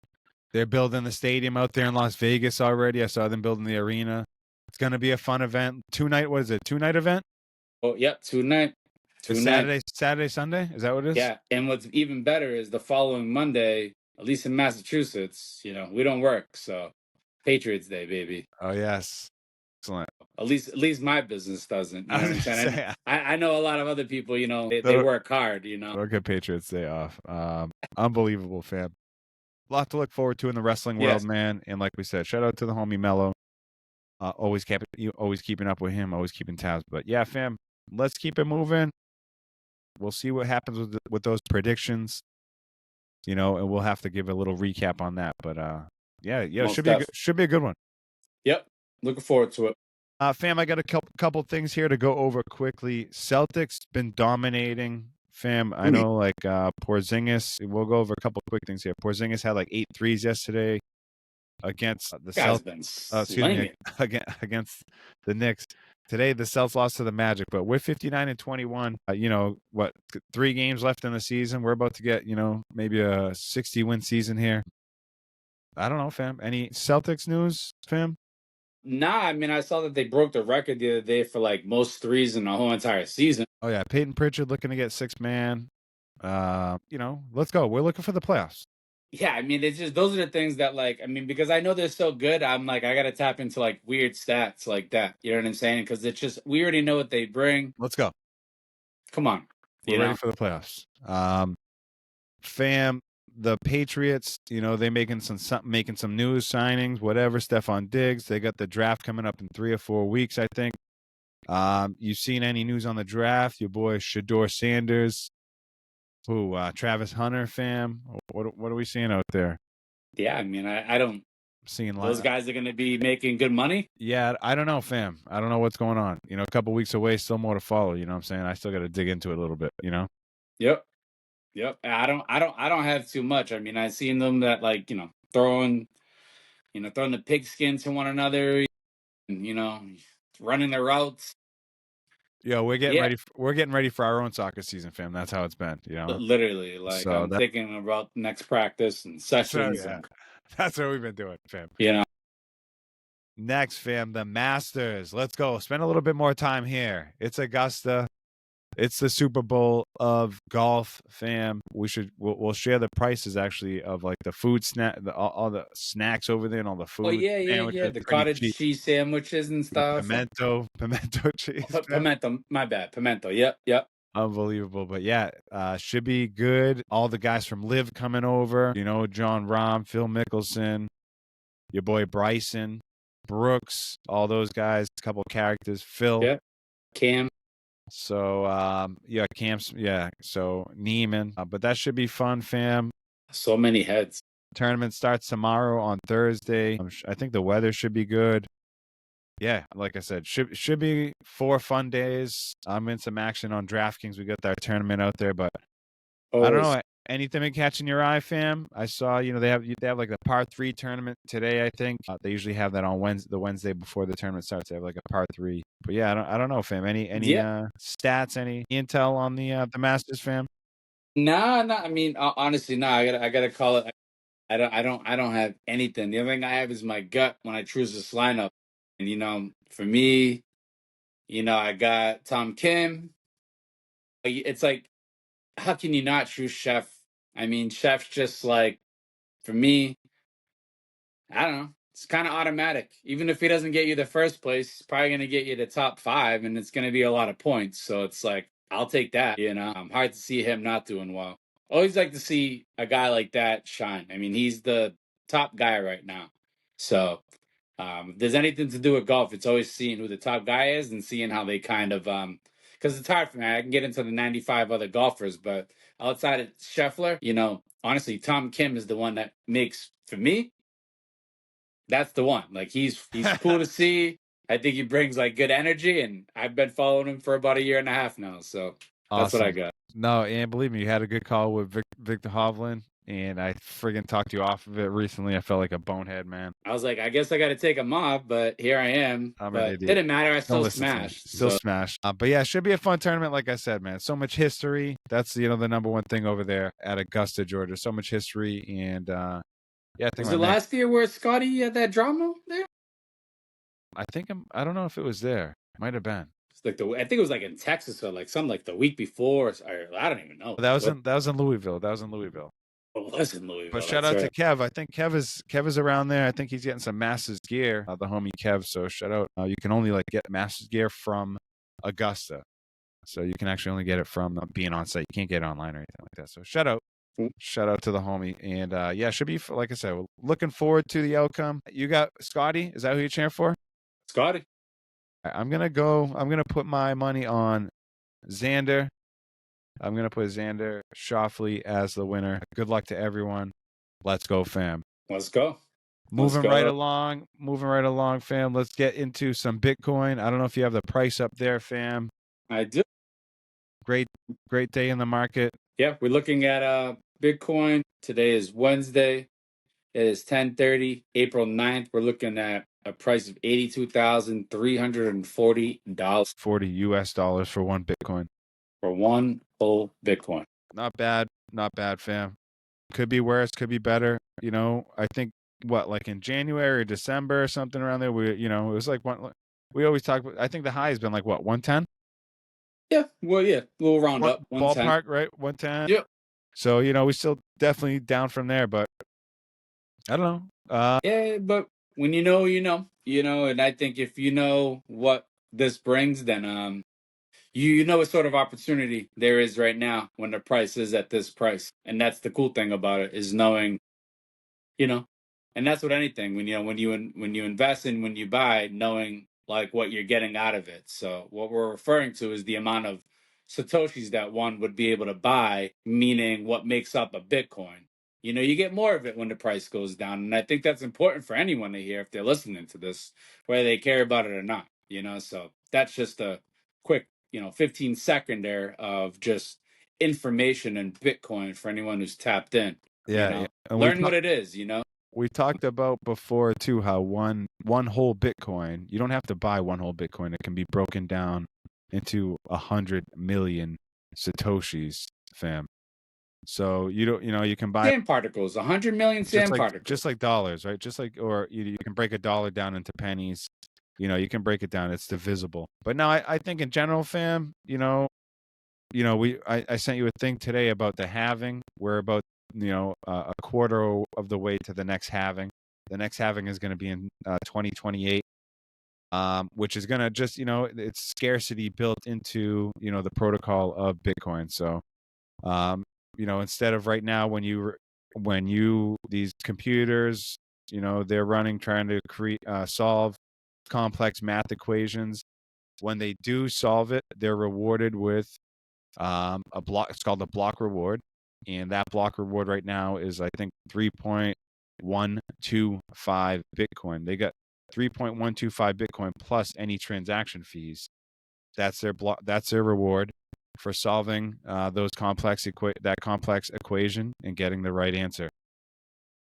S1: they're building the stadium out there in Las Vegas already. I saw them building the arena. It's going to be a fun event. What is it? 2-night event?
S2: Oh, yep, tonight.
S1: It's Saturday, Sunday? Is that what it is?
S2: Yeah, and what's even better is the following Monday, at least in Massachusetts, we don't work, so Patriots Day, baby.
S1: Oh, yes. Excellent.
S2: At least my business doesn't. You know what I'm saying? I know a lot of other people, they work hard,
S1: Look at Patriots Day off. Unbelievable, fam. A lot to look forward to in the wrestling world,
S2: Yes.
S1: man. And like we said, shout out to the homie Mello. Always keeping up with him, always keeping tabs. But yeah, fam, let's keep it moving. We'll see what happens with those predictions. And we'll have to give a little recap on that. But yeah, it should be a good one.
S2: Yep, looking forward to it.
S1: Fam, I got a couple things here to go over quickly. Celtics been dominating. Fam, I know Porzingis. We'll go over a couple quick things here. Porzingis had like 8 threes yesterday against the Celtics. Against the Knicks. Today the Celtics lost to the Magic, but we're 59-21. 3 games left in the season. We're about to get maybe a 60-win season here. I don't know, fam. Any Celtics news, fam?
S2: Nah, I mean, I saw that they broke the record the other day for like most threes in the whole entire season.
S1: Oh yeah, Peyton Pritchard looking to get 6-man. Let's go. We're looking for the playoffs.
S2: Yeah, I mean, it's just those are the things that because I know they're so good, I'm like, I gotta tap into like weird stats like that. You know what I'm saying? Because it's just we already know what they bring.
S1: Let's go.
S2: Come on,
S1: we're ready for the playoffs. Fam, the Patriots, they making some news signings, whatever. Stephon Diggs, they got the draft coming up in 3 or 4 weeks, I think. You seen any news on the draft? Your boy Shador Sanders, Travis Hunter, fam. What are we seeing out there?
S2: Yeah, I mean, I don't. Those guys are going to be making good money.
S1: Yeah, I don't know, fam. I don't know what's going on. A couple weeks away, still more to follow. You know what I'm saying? I still got to dig into it a little bit.
S2: Yep. I don't have too much. I mean, I've seen them that throwing the pigskin to one another, and running their routes.
S1: Yeah, we're getting ready for our own soccer season, fam. That's how it's been.
S2: Literally, I'm thinking about next practice and sessions.
S1: That's what we've been doing, fam. Next, fam, the Masters. Let's go. Spend a little bit more time here. It's Augusta. It's the Super Bowl of golf, fam. We'll share the prices actually of like the food all the snacks over there and all the food.
S2: Oh yeah. The cottage cheese sandwiches and stuff.
S1: Pimento cheese.
S2: Pimento, my bad. Pimento. Yep.
S1: Unbelievable. But yeah, should be good. All the guys from Live coming over. John Rahm, Phil Mickelson, your boy Bryson, Brooks, all those guys, a couple characters. Phil.
S2: Yeah. Cam.
S1: So so Neiman. But that should be fun, fam.
S2: So many heads.
S1: Tournament starts tomorrow on Thursday. I think the weather should be good. Yeah, like I said, should be 4 fun days. I'm in some action on DraftKings. We got that tournament out there, but I don't know. Anything been catching your eye, fam? I saw, they have like the par 3 tournament today, I think. They usually have that on the Wednesday before the tournament starts. They have like a par 3. But yeah, I don't know, fam. Any stats, any intel on the Masters, fam?
S2: Nah. I mean, honestly, nah. I gotta call it. I don't have anything. The only thing I have is my gut when I choose this lineup. And for me, I got Tom Kim. It's like, how can you not choose Chef? I mean, Chef's just like, for me, I don't know. It's kind of automatic. Even if he doesn't get you the first place, he's probably going to get you the top 5, and it's going to be a lot of points. So it's like, I'll take that. Hard to see him not doing well. Always like to see a guy like that shine. I mean, he's the top guy right now. So if there's anything to do with golf, it's always seeing who the top guy is and seeing how they kind of because it's hard for me. I can get into the 95 other golfers, but outside of Scheffler, honestly, Tom Kim is the one that makes, for me, that's the one. Like he's cool to see. I think he brings like good energy, and I've been following him for about 1.5 years now. So that's what I got.
S1: No, and believe me, you had a good call with Victor Hovland, and I friggin' talked you off of it recently. I felt like a bonehead, man.
S2: I was like, I guess I got to take him off, but here I am.
S1: I'm an idiot.
S2: Didn't matter. I still smashed.
S1: Smashed. But yeah, it should be a fun tournament. Like I said, man, so much history. That's the number one thing over there at Augusta, Georgia. So much history, and yeah, I think
S2: was it last year where Scotty had that drama there?
S1: I don't know if it was there. Might have been.
S2: It's like I think it was like in Texas or like some like the week before. Or, I don't even know.
S1: That was
S2: What
S1: in Louisville. That was in Louisville.
S2: it was in
S1: But
S2: Louisville.
S1: shout
S2: That's
S1: out
S2: right.
S1: to Kev. I think Kev is around there. I think he's getting some Masters gear. The homie Kev. So shout out. You can only like get Masters gear from Augusta. So you can actually only get it from being on site. You can't get it online or anything like that. So shout out.
S2: Mm.
S1: Shout out to the homie. And yeah, should be, like I said, looking forward to the outcome. You got Scotty. Is that who you're cheering for?
S2: Scotty.
S1: I'm going to put my money on Xander. I'm going to put Xander Shoffley as the winner. Good luck to everyone. Let's go, fam.
S2: Let's go.
S1: Moving right along, fam. Let's get into some Bitcoin. I don't know if you have the price up there, fam.
S2: I do.
S1: Great day in the market.
S2: Yeah, we're looking at Bitcoin. Today is Wednesday. It is 10:30, April 9th. We're looking at a price of $82,340
S1: $40 US for one Bitcoin.
S2: for one whole Bitcoin.
S1: Not bad, fam. Could be worse, could be better. You know, I think like in January or December or something around there, it was like we always talk about. I think the high has been like what, 110?
S2: Yeah, well, yeah, we'll round up 110.
S1: Ballpark, right? 110.
S2: Yep.
S1: So we still definitely down from there, but I don't know.
S2: Yeah, but when you know, and I think if you know what this brings, then you know what sort of opportunity there is right now when the price is at this price. And that's the cool thing about it, is knowing, and that's what anything, when you invest and when you buy, knowing like what you're getting out of it. So what we're referring to is the amount of satoshis that one would be able to buy, meaning what makes up a Bitcoin. You get more of it when the price goes down. And I think that's important for anyone to hear if they're listening to this, whether they care about it or not. So that's just a quick 15-second there of just information and Bitcoin for anyone who's tapped in.
S1: Yeah, and
S2: Learn what it is.
S1: We talked about before too how one whole Bitcoin, you don't have to buy one whole Bitcoin. It can be broken down into 100 million satoshis, fam. So you can buy
S2: sand particles, 100 million sand particles,
S1: just like dollars, right? Just like, or you can break a dollar down into pennies. You can break it down. It's divisible. But now I think in general, fam, I sent you a thing today about the halving. We're about a quarter of the way to the next halving. The next halving is going to be in 2028, which is going to just it's scarcity built into the protocol of Bitcoin. So instead of right now when these computers they're running trying to solve complex math equations, when they do solve it, they're rewarded with a block. It's called a block reward, and that block reward right now is I think 3.125 Bitcoin. They got 3.125 Bitcoin plus any transaction fees. That's their That's their reward for solving that complex equation and getting the right answer.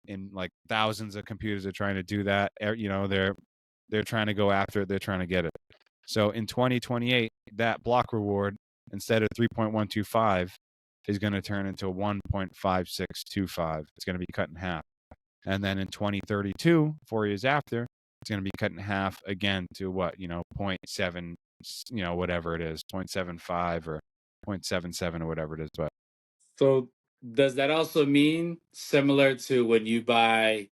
S1: And like thousands of computers are trying to do that. They're trying to go after it. They're trying to get it. So in 2028, that block reward, instead of 3.125, is going to turn into 1.5625. It's going to be cut in half. And then in 2032, 4 years after, it's going to be cut in half again to what, 0.7, whatever it is, 0.75 or 0.77 or whatever it is. But
S2: so does that also mean, similar to when you buy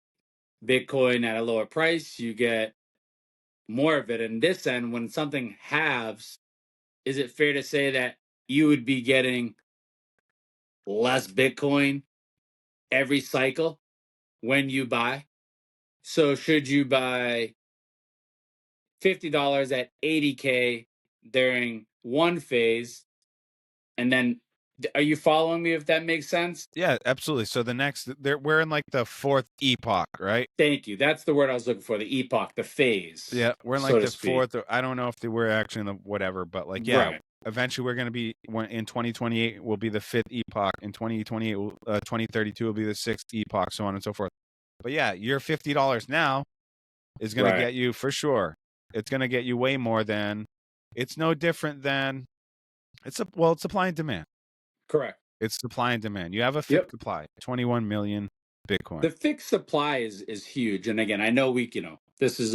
S2: Bitcoin at a lower price, you get more of it? In this end, when something halves, is it fair to say that you would be getting less Bitcoin every cycle when you buy? So should you buy $50 at 80K during one phase, and then are you following me, if that makes sense?
S1: yeah, absolutely. So we're in like the fourth epoch, right?
S2: Thank you. That's the word I was looking for, the epoch, the phase.
S1: Yeah, we're in
S2: so
S1: like
S2: to
S1: the
S2: speak.
S1: fourth. I don't know if we're actually in the whatever, but like, yeah,
S2: Right.
S1: eventually we're going to be in 2028 will be the fifth epoch. In 2028, 2032 will be the sixth epoch, so on and so forth. But yeah, your $50 now is going to get you for sure. It's going to get you way more than. It's no different than. It's supply and demand.
S2: Correct.
S1: It's supply and demand. You have a fixed supply, 21 million Bitcoin.
S2: The fixed supply is huge, and again, I know this is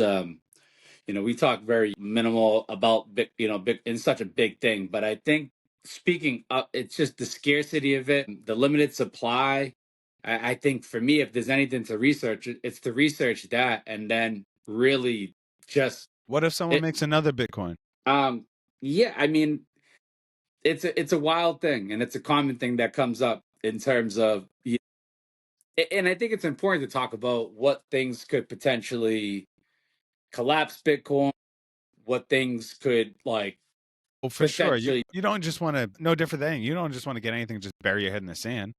S2: we talk very minimal about big, big in such a big thing, but I think speaking up, it's just the scarcity of it, the limited supply. I think for me, if there's anything to research, it's to research that and then really just
S1: What if someone
S2: it.
S1: makes another Bitcoin?
S2: Yeah, I mean, it's a wild thing, and it's a common thing that comes up in terms of, and I think it's important to talk about what things could potentially collapse Bitcoin, what things could like
S1: Well, for sure.
S2: potentially.
S1: You don't just want to, no different than you don't just want to get anything, just bury your head in the sand.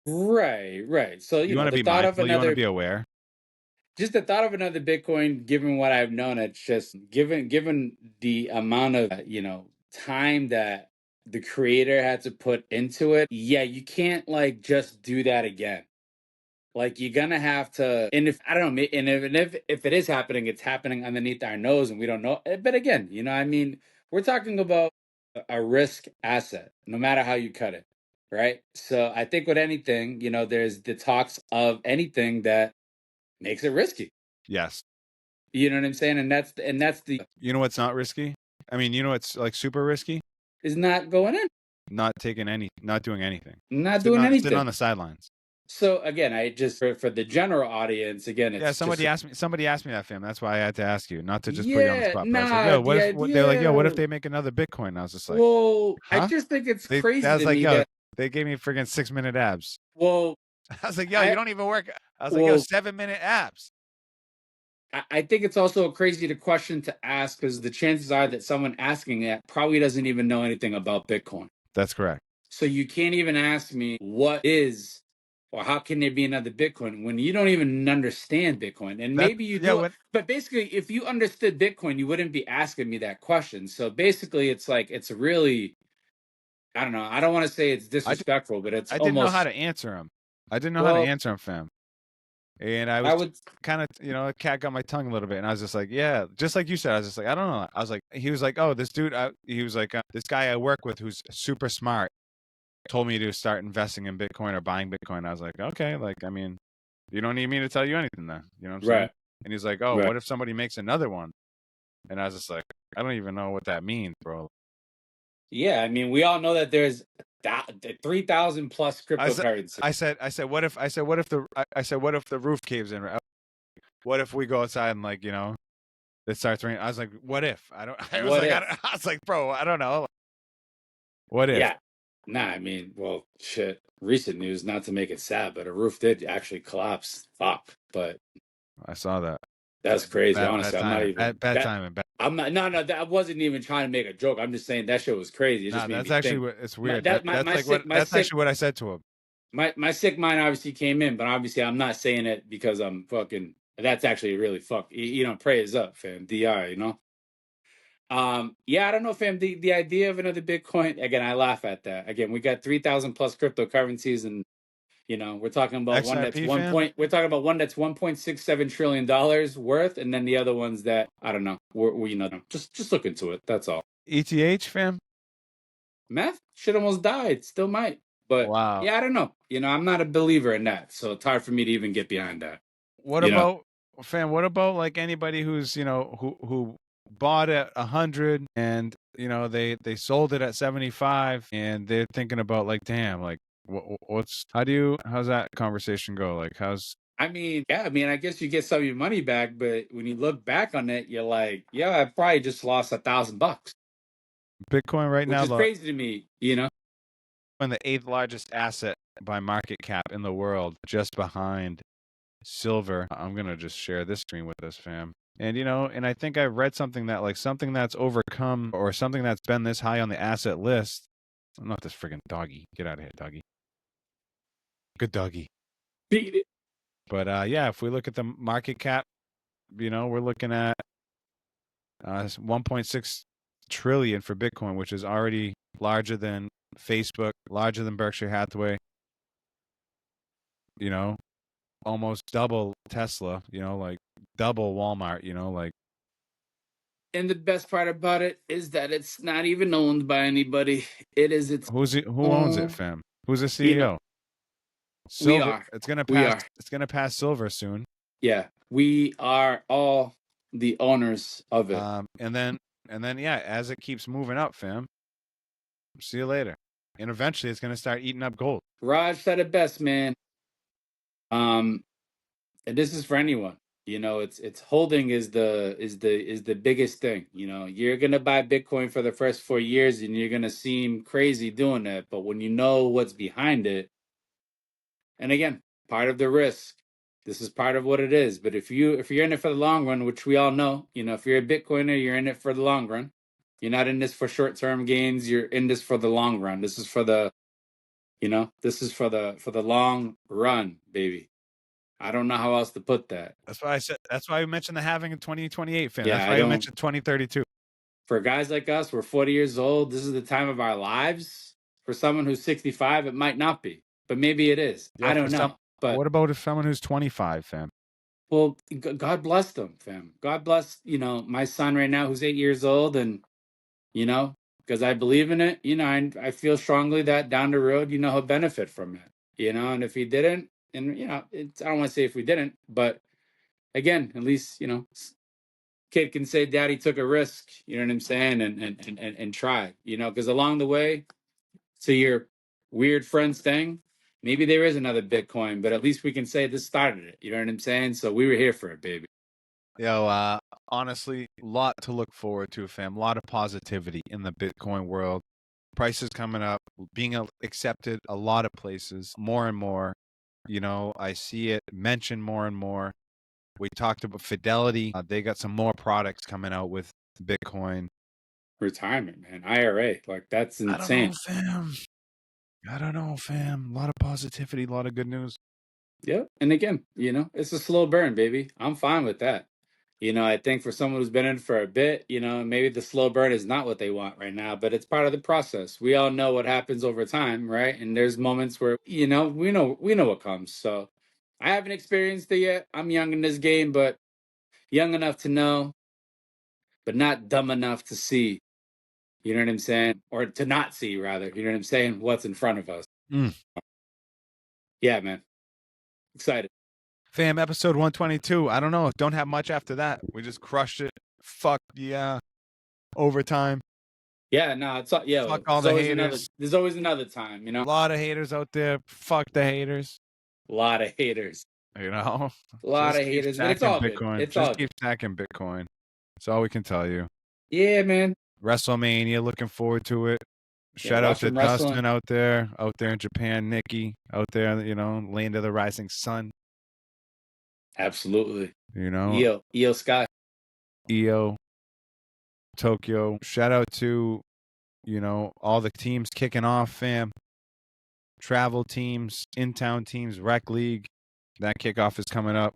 S2: Right, right. So,
S1: You want to
S2: the
S1: be
S2: thought of
S1: mindful. You want to
S2: another,
S1: be aware.
S2: just the thought of another Bitcoin, given what I've known, it's just given the amount of, time that the creator had to put into it. Yeah, you can't like just do that again. Like you're gonna have to, and if I don't know, and if it is happening, it's happening underneath our nose, and we don't know. But again, I mean, we're talking about a risk asset, no matter how you cut it, right? So I think with anything, there's the talks of anything that makes it risky.
S1: Yes.
S2: You know what I'm saying? And that's the
S1: You know what's not risky? I mean, you know what's like super risky?
S2: is not going in,
S1: Not doing anything.
S2: not doing
S1: Sitting
S2: anything.
S1: on the sidelines.
S2: So again, I just for the general audience, again,
S1: Yeah,
S2: it's just
S1: somebody asked me that, fam. That's why I had to ask you, not to just put you on the
S2: yeah,
S1: spot. But I was like,
S2: nah,
S1: yo,
S2: the
S1: they're like, yo, what if
S2: idea.
S1: they make another Bitcoin? And I was just like,
S2: Well, I
S1: huh?
S2: just think it's
S1: I
S2: crazy
S1: was
S2: to
S1: like,
S2: me
S1: yo,
S2: that
S1: they gave me friggin' 6-minute abs.
S2: well,
S1: I was like, yo, you
S2: I
S1: don't even work. I was like, yo,
S2: well,
S1: 7-minute abs.
S2: I think it's also a crazy to question to ask because the chances are that someone asking that probably doesn't even know anything about Bitcoin.
S1: That's correct.
S2: So you can't even ask me what is or how can there be another Bitcoin when you don't even understand Bitcoin. And maybe you
S1: Yeah,
S2: do,
S1: what
S2: but basically, if you understood Bitcoin, you wouldn't be asking me that question. So basically, it's like it's really, I don't know. I don't want to say it's
S1: I, di-
S2: disrespectful, but it's
S1: I didn't know how
S2: almost
S1: to answer him. I didn't know how to
S2: well.
S1: answer him, fam. And I
S2: I
S1: was
S2: would
S1: kind of, a cat got my tongue a little bit. And I was just like, yeah, just like you said, I was just like, I don't know. I was like, he was like, oh, this dude, he was like, this guy I work with who's super smart told me to start investing in Bitcoin or buying Bitcoin. I was like, okay, like, I mean, you don't need me to tell you anything then. You know what I'm saying?
S2: right,
S1: And he's like, oh,
S2: right.
S1: what if somebody makes another one? And I was just like, I don't even know what that means, bro.
S2: Yeah, I mean, we all know that there's 3,000 plus
S1: I said,
S2: cryptocurrency.
S1: I said, what if the roof caves in? What if we go outside and like, it starts raining? I was like, what if? I don't, I was
S2: What
S1: like,
S2: if?
S1: I was like, bro, I don't know. What if?
S2: Yeah. Nah, I mean, well, shit. Recent news, not to make it sad, but a roof did actually collapse. Fuck. But
S1: I saw that.
S2: that's crazy.
S1: Bad
S2: Honestly, I'm not
S1: timing.
S2: even
S1: Bad
S2: that.
S1: timing.
S2: I'm not. No, no. That wasn't even trying to make a joke. I'm just saying that shit was crazy. It just
S1: Nah,
S2: made
S1: that's
S2: me
S1: actually
S2: think.
S1: what it's
S2: My
S1: weird.
S2: that my my sick my
S1: That's
S2: sick
S1: actually what I said to him.
S2: my sick mind obviously came in, but obviously I'm not saying it because I'm fucking. That's actually really fuck. Praise up, fam. Dr. Yeah, I don't know, fam. The idea of another Bitcoin, again, I laugh at that. Again, we got 3,000 plus cryptocurrencies, and we're talking about one that's
S1: XRP fam.
S2: we're talking about one that's $1.67 trillion worth, and then the other ones that I don't know. Just look into it. That's all.
S1: ETH fam.
S2: Meth shit almost died. Still might, but
S1: Wow.
S2: yeah, I don't know. I'm not a believer in that, so it's hard for me to even get behind that.
S1: What
S2: You know,
S1: about fam? What about like anybody who's who bought at 100 and they sold it at 75 and they're thinking about like, damn, like how's that conversation go? Like, how's
S2: I mean, yeah, I mean, I guess you get some of your money back, but when you look back on it, you're like, yeah, I probably just lost $1,000,
S1: Bitcoin right
S2: which
S1: now?
S2: is crazy to me.
S1: The eighth largest asset by market cap in the world, just behind silver. I'm gonna just share this screen with us, fam. And and I think I read something that like something that's overcome or something that's been this high on the asset list. I'm not this friggin' doggy. Get out of here, doggy. Good doggy.
S2: Beat it.
S1: But yeah, if we look at the market cap, we're looking at 1.6 trillion for Bitcoin, which is already larger than Facebook, larger than Berkshire Hathaway. You know, almost double Tesla. Like double Walmart. Like
S2: And the best part about it is that it's not even owned by anybody. It is its
S1: who owns it,
S2: own.
S1: fam? Who's the
S2: You know,
S1: CEO?
S2: we
S1: Silver.
S2: are.
S1: It's gonna
S2: We
S1: pass.
S2: are.
S1: It's gonna pass silver soon.
S2: Yeah, we are all the owners of it.
S1: And then yeah, as it keeps moving up, fam. See you later. And eventually it's gonna start eating up gold.
S2: Raj said it best, man. And this is for anyone. You know, it's holding is the biggest thing. You know, you're gonna buy Bitcoin for the first 4 years and you're gonna seem crazy doing that. But when you know what's behind it, and again, part of the risk, this is part of what it is. But if you're in it for the long run, which we all know, you know, if you're a Bitcoiner, you're in it for the long run. You're not in this for short-term gains. You're in this for the long run. This is for the, you know, this is for the long run, baby. I don't know how else to put that.
S1: That's why I said. That's why we mentioned the halving in 2028, fam.
S2: Yeah,
S1: That's
S2: I
S1: why I
S2: don't.
S1: mentioned 2032.
S2: For guys like us, we're 40 years old. This is the time of our lives. For someone who's 65, it might not be, but maybe it is.
S1: Yo,
S2: I don't know. But
S1: what about if someone who's 25, fam?
S2: well, God bless them, fam. God bless, you know, my son right now who's 8 years old, and you know, because I believe in it. You know, I feel strongly that down the road, you know, he'll benefit from it. You know, and if he didn't, and you know, I don't want to say if we didn't, but again, at least you know, kid can say, "Daddy took a risk." You know what I'm saying, and try. You know, because along the way, to your weird friend's thing, maybe there is another Bitcoin, but at least we can say this started it. You know what I'm saying? So we were here for it, baby.
S1: Yo, honestly, a lot to look forward to, fam. A lot of positivity in the Bitcoin world. Prices coming up, being accepted a lot of places, more and more. You know, I see it mentioned more and more. We talked about Fidelity. They got some more products coming out with Bitcoin.
S2: Retirement, man. IRA. Like that's
S1: I don't
S2: insane.
S1: know, fam. I don't know, fam. A lot of positivity, a lot of good news.
S2: Yep. And again, you know, it's a slow burn, baby. I'm fine with that. You know, I think for someone who's been in for a bit, you know, maybe the slow burn is not what they want right now, but it's part of the process. We all know what happens over time, right? And there's moments where, you know, we know what comes. So I haven't experienced it yet. I'm young in this game, but young enough to know, but not dumb enough to see. You know what I'm saying? Or to not see, rather. You know what I'm saying? What's in front of us.
S1: Mm.
S2: Yeah, man. Excited.
S1: Fam, episode 122. I don't know. Don't have much after that. We just crushed it. Fuck yeah. Overtime.
S2: Yeah, no, it's yeah.
S1: Fuck all the haters.
S2: There's always another time, you know.
S1: A lot of haters out there. Fuck the haters.
S2: A lot of haters.
S1: You know?
S2: A lot
S1: Just
S2: of
S1: keep
S2: haters, but it's
S1: stacking
S2: all good.
S1: Bitcoin.
S2: It's
S1: Just
S2: all
S1: keep
S2: good.
S1: stacking Bitcoin. That's all we can tell you.
S2: Yeah, man.
S1: WrestleMania, looking forward to it. Shout out to
S2: watching wrestling.
S1: Dustin out there in Japan, Nikki out there, you know, land of the rising sun.
S2: Absolutely.
S1: You know,
S2: EO Sky.
S1: EO, Tokyo. Shout out to, you know, all the teams kicking off, fam. Travel teams, in-town teams, rec league. That kickoff is coming up.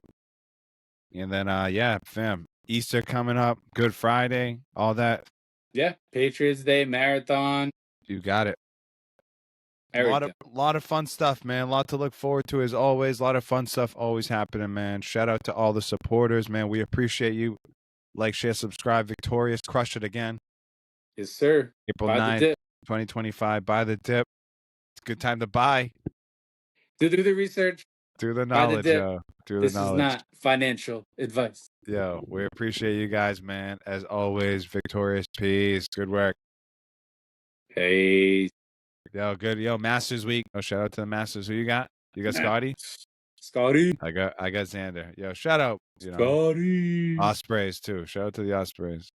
S1: And then yeah, fam. Easter coming up, Good Friday, all that.
S2: Yeah, Patriots Day, marathon.
S1: You got it. A
S2: Everything.
S1: lot of fun stuff, man. A lot to look forward to as always. A lot of fun stuff always happening, man. Shout out to all the supporters, man. We appreciate you. Like, share, subscribe. Victorious, crush it again.
S2: Yes, sir.
S1: April
S2: Buy
S1: 9th,
S2: the dip.
S1: 2025. Buy the dip. It's a good time to buy.
S2: Do the research.
S1: Through the
S2: Buy the
S1: knowledge,
S2: dip.
S1: yo. Through
S2: This
S1: the
S2: is
S1: knowledge.
S2: not financial advice.
S1: Yo, we appreciate you guys, man. As always, Victorious, peace. Good work.
S2: Hey.
S1: Yo, good. Yo, Masters Week. Oh, shout out to the Masters. Who you got? You got Scotty?
S2: Scotty.
S1: I got Xander. Yo, shout out. You know,
S2: Scotty.
S1: Ospreys too. Shout out to the Ospreys.